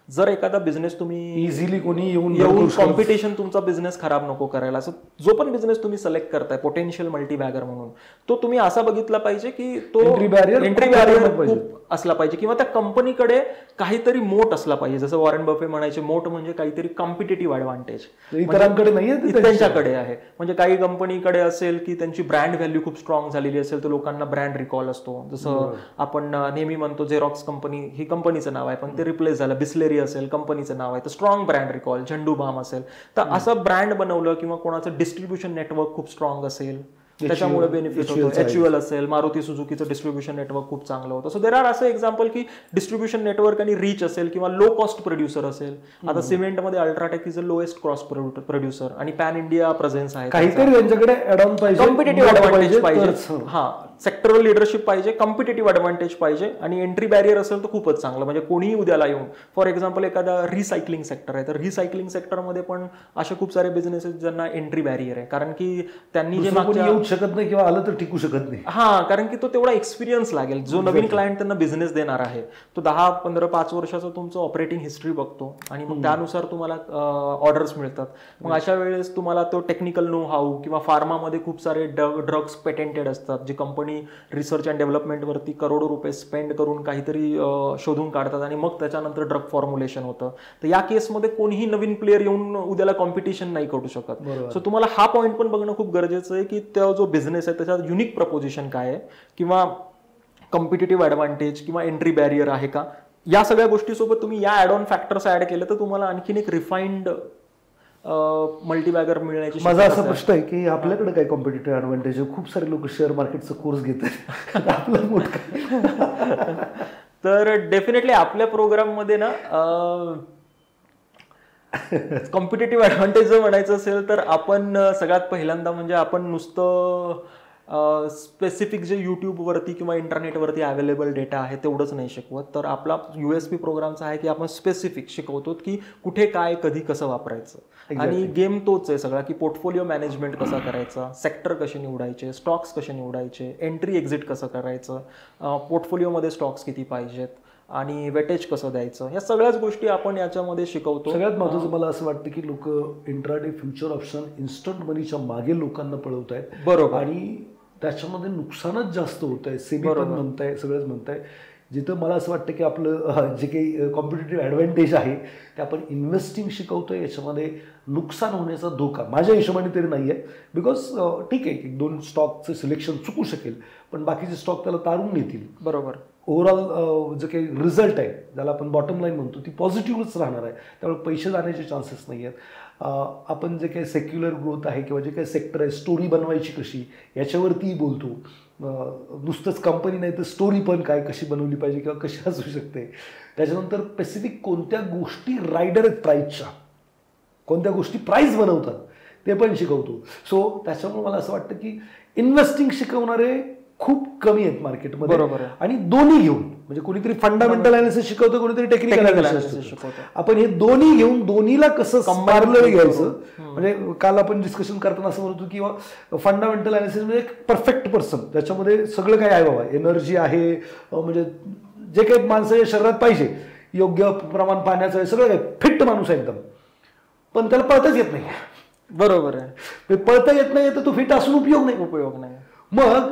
जर एखादा बिझनेस तुम्ही इझिली कोणी येऊन कॉम्पिटिशन तुमचा बिझनेस खराब नको करायला, असं जो पण बिझनेस तुम्ही सिलेक्ट करताय पोटेन्शियल मल्टीबॅगर म्हणून, तो तुम्ही असा बघितला पाहिजे की तो एंट्री बॅरियर खूप असला पाहिजे, किंवा त्या कंपनीकडे काहीतरी मोट असला पाहिजे. जसं वॉरेन बफे म्हणायचे, मोट म्हणजे काहीतरी कॉम्पिटेटिव्ह ऍडव्हान्टेज इतरांकडे नाहीये, त्यांच्याकडे आहे. म्हणजे काही कंपनीकडे असेल की त्यांची ब्रँड व्हॅल्यू खूप स्ट्रॉंग झालेली असेल, तर लोकांना ब्रँड रिकॉल असतो. जसं आपण नेहमी म्हणतो झेरॉक्स कंपनी, ही कंपनीचं नाव आहे पण ते रिप्लेस झालं, बिस्लेरी असेल कंपनीचं नाव आहे, तर स्ट्रॉंग ब्रँड रिकॉल. झंडू बाम असेल, तर असं ब्रँड बनवलं, किंवा कोणाचं डिस्ट्रीब्युशन नेटवर्क खूप स्ट्रॉंग असेल त्याच्यामुळे बेनिफिट होतो. HUL असेल, मारुती सुझुकीचं डिस्ट्रीब्युशन नेटवर्क खूप चांगलं होतं. सो देर आर असं एक्झाम्पल की डिस्ट्रीब्युशन नेटवर्क आणि रीच असेल, किंवा लो कॉस्ट प्रोड्युसर असेल. आता सिमेंटमध्ये UltraTech is a lowest cost producer आणि पॅन इंडिया प्रेझेन्स आहे. काहीतरी त्यांच्याकडे ऍड ऑन पाहिजे, कॉम्पिटेटिव्ह ऍडव्हान्टेज पाहिजे. हा, सेक्टरल लिडरशिप पाहिजे, कॉम्पिटेटिव्ह ऍडव्हान्टेज पाहिजे, आणि एंट्री बॅरियर असेल तर खूपच चांगलं. म्हणजे कोणीही उद्याला येऊन, फॉर एक्झाम्पल एखादा रिसायकलिंग सेक्टर आहे, तर रिसायकलिंग सेक्टरमध्ये पण असे खूप सारे बिझनेसेस ज्यांना एंट्री बॅरियर आहे, कारण की त्यांनी जे येऊ शकत नाही किंवा आलं तर टिकू शकत नाही. हा, कारण की तो तेवढा एक्सपिरियन्स लागेल. जो नवीन क्लायंट त्यांना बिझनेस देणार आहे, तो 10-15-5 वर्षाचा तुमचं ऑपरेटिंग हिस्ट्री बघतो, आणि मग त्यानुसार तुम्हाला ऑर्डर्स मिळतात. मग अशा वेळेस तुम्हाला तो टेक्निकल नो हाऊ, किंवा फार्मामध्ये खूप सारे ड्रग्स पेटेंटेड असतात, जी कंपनी रिसर्च अँड डेव्हलपमेंटवरती करोडो रुपये स्पेंड करून काहीतरी शोधून काढतात, आणि मग त्याच्यानंतर ड्रग फॉर्म्युलेशन होतं. तर या केसमध्ये कोणीही नवीन प्लेअर येऊन उद्याला कॉम्पिटिशन नाही करू शकत. सो तुम्हाला हा पॉईंट पण बघणं खूप गरजेचं आहे की तो जो बिझनेस आहे त्याच्यात युनिक प्रपोजिशन काय आहे, किंवा कॉम्पिटेटिव्ह ऍडव्हान्टेज किंवा एंट्री बॅरियर आहे का. या सगळ्या गोष्टीसोबत तुम्ही या ऍड ऑन फॅक्टर्स ऍड केलं तर तुम्हाला आणखीन एक रिफाइंड मल्टीबॅगर मिळण्याची माझा असा प्रश्न आहे की आपल्याकडे काय कॉम्पिटिटिव्ह ॲडव्हान्टेज आहे? खूप सारे लोक शेअर मार्केटचा कोर्स घेतात, आपलं मोठ काय? तर डेफिनेटली आपल्या प्रोग्राममध्ये ना कॉम्पिटेटिव्ह ॲडव्हान्टेज जर म्हणायचं असेल तर आपण सगळ्यात पहिल्यांदा म्हणजे आपण नुसतं स्पेसिफिक जे यूट्यूबवरती किंवा इंटरनेटवरती अवेलेबल डेटा आहे तेवढंच नाही शिकवत. तर आपला USP प्रोग्रामचा आहे की आपण स्पेसिफिक शिकवतो की कुठे काय कधी कसं वापरायचं. आणि गेम तोच आहे सगळा की पोर्टफोलिओ मॅनेजमेंट कसा करायचा, सेक्टर कसे निवडायचे, स्टॉक्स कसे निवडायचे, एंट्री एक्झिट कसं करायचं, पोर्टफोलिओमध्ये स्टॉक्स किती पाहिजेत आणि वेटेज कसं द्यायचं, या सगळ्याच गोष्टी आपण याच्यामध्ये शिकवतो. सगळ्यात महत्त्वाचं मला असं वाटतं की लोक इंट्राडे फ्युचर ऑप्शन इन्स्टंट मनीच्या मागे लोकांना पळवत आहेत. बरोबर. आणि त्याच्यामध्ये नुकसानच जास्त होत आहे. सेबी पण म्हणताय, सगळंच म्हणताय. जिथं मला असं वाटतं की आपलं जे काही कॉम्पिटेटिव्ह ॲडव्हान्टेज आहे ते आपण इन्व्हेस्टिंग शिकवतोय, याच्यामध्ये नुकसान होण्याचा धोका माझ्या हिशोबाने तरी नाही आहे. बिकॉज ठीक आहे, 1-2 स्टॉकचं सिलेक्शन चुकू शकेल, पण बाकीचे स्टॉक त्याला तारून नेतील. बरोबर. ओव्हरऑल जे काही रिझल्ट आहे, ज्याला आपण बॉटम लाईन म्हणतो, ती पॉझिटिव्हच राहणार आहे. त्यामुळे पैसे जाण्याचे चान्सेस नाही आहेत. आपण जे काही सेक्युलर ग्रोथ आहे किंवा जे काही सेक्टर आहे, स्टोरी बनवायची कशी याच्यावरतीही बोलतो. नुसतंच कंपनी नाही तर स्टोरी पण काय कशी बनवली पाहिजे किंवा कशी असू शकते. त्याच्यानंतर स्पेसिफिक कोणत्या गोष्टी रायडर आहेत प्राईजच्या, कोणत्या गोष्टी प्राईज बनवतात ते पण शिकवतो. सो त्याच्यामुळे मला असं वाटतं की इन्व्हेस्टिंग शिकवणारे खूप कमी आहेत मार्केटमध्ये. बरोबर. आणि दोन्ही घेऊन, म्हणजे कोणीतरी फंडामेंटल अनालिसिस शिकवतं, कोणीतरी टेक्निकल अनालिसिस शिकवतं. आपण हे दोन्ही घेऊन दोन्हीला कसं पार्लर घ्यायचं. म्हणजे काल आपण डिस्कशन करताना असं म्हणतो किंवा फंडामेंटल अनालिसिस म्हणजे एक परफेक्ट पर्सन, ज्याच्यामध्ये सगळं काही आहे बाबा, एनर्जी आहे, म्हणजे जे काही माणसाच्या शरीरात पाहिजे, योग्य प्रमाण पाण्याचं आहे, सगळं काही फिट माणूस आहे एकदम, पण त्याला पळताच येत नाही. बरोबर आहे. पळता येत नाही तर तो फिट असून उपयोग नाही. मग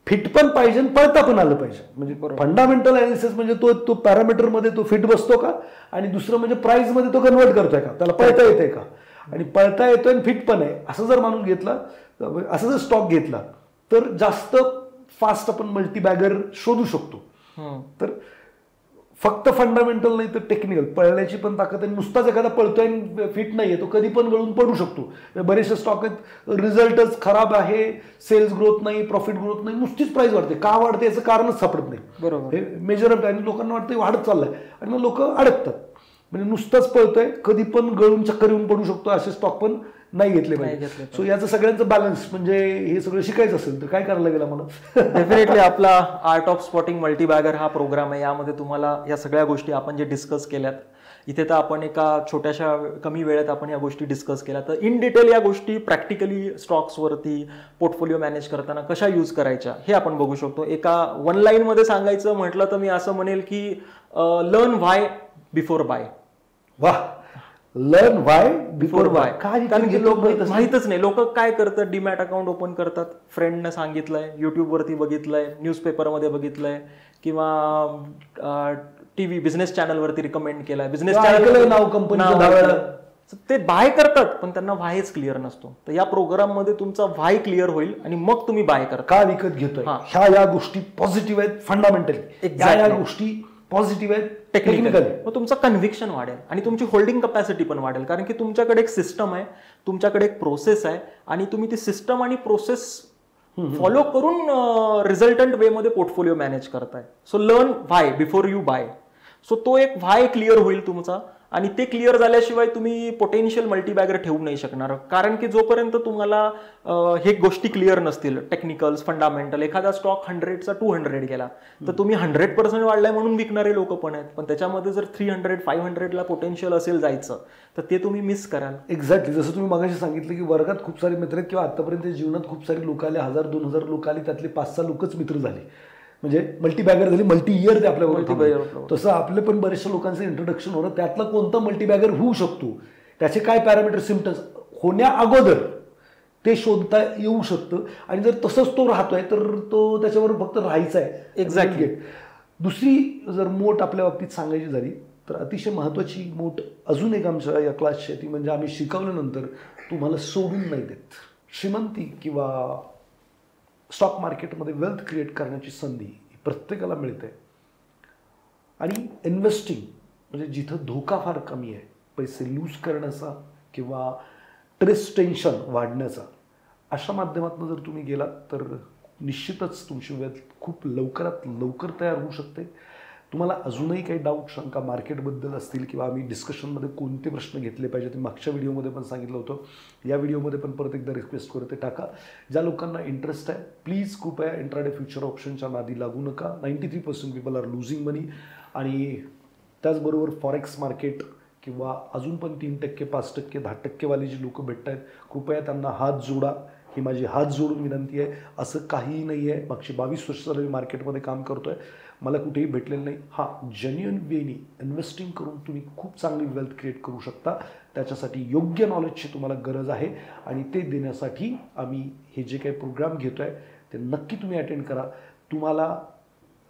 फिट पण पाहिजे आणि पळता पण आलं पाहिजे. म्हणजे फंडामेंटल अनालिसिस म्हणजे तो पॅरामीटरमध्ये तो फिट बसतो का, आणि दुसरं म्हणजे प्राइसमध्ये तो कन्वर्ट करतोय का, त्याला पळता येतंय का, आणि पळता येतोय आणि फिट पण आहे असं जर माणूस घेतला, असं जर स्टॉक घेतला तर जास्त फास्ट आपण मल्टीबॅगर शोधू शकतो. तर फक्त फंडामेंटल नाही तर टेक्निकल, पळण्याची पण ताकद आहे. नुसताच एखादा पळतोय आणि फिट नाहीये, तो कधी पण गळून पडू शकतो. बरेचसे स्टॉक आहेत रिझल्टच खराब आहे, सेल्स ग्रोथ नाही, प्रॉफिट ग्रोथ नाही, नुसतीच प्राइस वाढते. का वाढते याचं कारणच सापडत नाही. बरोबर. हे मेजर अप, आणि लोकांना वाटतं वाढत चाललंय आणि मग लोक अडकतात. म्हणजे नुसतंच पळतोय, कधी पण गळून चक्कर येऊन पडू शकतो, असे स्टॉक पण नाही घेतले पाहिजे. सो याचं सगळ्यांचं बॅलन्स, म्हणजे हे सगळं शिकायचं असेल तर काय करायला लागेल आम्हाला? डेफिनेटली आपला आर्ट ऑफ स्पॉटिंग मल्टीबॅगर हा प्रोग्राम आहे. यामध्ये तुम्हाला या सगळ्या गोष्टी आपण जे डिस्कस केल्यात, इथे तर आपण एका छोट्याशा कमी वेळेत आपण या गोष्टी डिस्कस केल्या. तर इन डिटेल या गोष्टी प्रॅक्टिकली स्टॉक्सवरती पोर्टफोलिओ मॅनेज करताना कशा यूज करायच्या हे आपण बघू शकतो. एका 1 लाईनमध्ये सांगायचं म्हटलं तर मी असं म्हणेल की लर्न व्हाय बिफोर बाय. वाह, लर्न व्हाय बिफोर बाय. कारण की लोक माहितच नाही. लोक काय करतात, डीमॅट अकाउंट ओपन करतात, फ्रेंडने सांगितलंय, युट्यूबवरती बघितलंय, न्यूजपेपरमध्ये बघितलंय, किंवा टीव्ही बिझनेस चॅनलवरती रिकमेंड केलाय, बिझनेस चॅनल नाव कंपनी, ते बाय करतात पण त्यांना व्हायच क्लिअर नसतो. तर या प्रोग्राम मध्ये तुमचा व्हाय क्लिअर होईल आणि मग तुम्ही बाय करता. का विकत घेतोय, ह्या गोष्टी पॉझिटिव्ह आहेत फंडामेंटली, या गोष्टी पॉझिटिव्ह आहेत टेक्निकली. मग तुमचं कन्व्हिक्शन वाढेल आणि तुमची होल्डिंग कपॅसिटी पण वाढेल. कारण की तुमच्याकडे एक सिस्टम आहे, तुमच्याकडे एक प्रोसेस आहे, आणि तुम्ही ती सिस्टम आणि प्रोसेस फॉलो करून रिझल्टंट वे मध्ये पोर्टफोलिओ मॅनेज करताय. So learn why before you buy. So तो एक व्हाय क्लिअर होईल तुमचा, आणि ते क्लिअर झाल्याशिवाय तुम्ही पोटेन्शियल मल्टीबॅगर ठेवू नाही शकणार. कारण की जोपर्यंत तुम्हाला हे गोष्टी क्लिअर नसतील, टेक्निकल्स, फंडामेंटल, एखादा स्टॉक 100चा 200 गेला तर तुम्ही 100% वाढलाय म्हणून विकणारे लोक पण आहेत, पण त्याच्यामध्ये जर 300-500ला पोटेन्शियल असेल जायचं तर ते तुम्ही मिस कराल. एक्झॅक्टली. जसं तुम्ही मगाशी सांगितलं की वर्गात खूप सारे मित्र आहेत किंवा आतापर्यंत जीवनात खूप सारे लोक आले, 1000-2000 लोक आले, त्यातले 5-6 लोकच मित्र झाले, म्हणजे मल्टीबॅगर झाली, मल्टी इयर ते आपल्याबरोबर. तसं आपले पण बरेचशा लोकांचं इंट्रोडक्शन होतं. त्यातला कोणता मल्टीबॅगर होऊ शकतो, त्याचे काय पॅरामीटर, सिम्पटम्स होण्या अगोदर ते शोधता येऊ शकतं. आणि जर तसंच तो राहतोय तर तो त्याच्यावर फक्त राहायचा आहे. एक्झॅक्टली. दुसरी जर मोठ आपल्या बाबतीत सांगायची झाली तर अतिशय महत्त्वाची मोठ अजून एक आमच्या या क्लासची, ती म्हणजे आम्ही शिकवल्यानंतर तुम्हाला सोडून नाही देत. श्रीमंती किंवा स्टॉक मार्केटमध्ये वेल्थ क्रिएट करण्याची संधी प्रत्येकाला मिळते. आणि इन्व्हेस्टिंग म्हणजे जिथं धोका फार कमी आहे, पैसे लूज करण्याचा किंवा स्ट्रेस टेन्शन वाढण्याचा, अशा माध्यमातून जर तुम्ही गेलात तर निश्चितच तुमची वेल्थ खूप लवकरात लवकर तयार होऊ शकते. तुम्हाला अजूनही काही डाऊट शंका मार्केटबद्दल असतील किंवा आम्ही डिस्कशनमध्ये कोणते प्रश्न घेतले पाहिजे ते मागच्या व्हिडिओमध्ये पण सांगितलं होतं, या व्हिडिओमध्ये पण परत एकदा रिक्वेस्ट करते टाका. ज्या लोकांना इंटरेस्ट आहे प्लीज कृपया इंट्राडे फ्युचर ऑप्शनच्या नादी लागू नका. 93% पीपल आर लुझिंग मनी. आणि त्याचबरोबर फॉरेक्स मार्केट किंवा अजून पण 3%, 5%, 10% वाली जी लोकं भेटत आहेत, कृपया त्यांना हात जोडा. ही माझी हात जोडून विनंती आहे. असं काहीही नाही आहे. मागची 22 वर्ष झाली मी मार्केटमध्ये काम करतो आहे, मला कुठेही भेटलेलं नाही. हां, जेन्युइन वेनी इन्व्हेस्टिंग करून तुम्ही खूप चांगली वेल्थ क्रिएट करू शकता. त्याच्यासाठी योग्य नॉलेजची तुम्हाला गरज आहे आणि ते देण्यासाठी आम्ही हे जे काही प्रोग्राम घेतो आहे ते नक्की तुम्ही अटेंड करा. तुम्हाला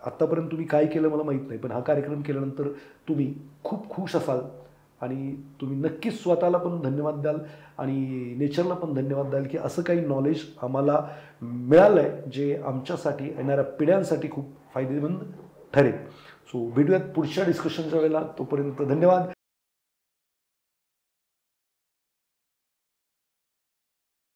आत्तापर्यंत तुम्ही काय केलं मला माहीत नाही, पण हा कार्यक्रम केल्यानंतर तुम्ही खूप खुश असाल आणि तुम्ही नक्कीच स्वतःला पण धन्यवाद द्याल आणि नेचरला पण धन्यवाद द्याल की असं काही नॉलेज आम्हाला मिळालं आहे जे आमच्यासाठी येणाऱ्या पिढ्यांसाठी खूप फायदेमंद ठरेल. सो भेटूयात पुढच्या डिस्कशनच्या वेळेला. तोपर्यंत धन्यवाद.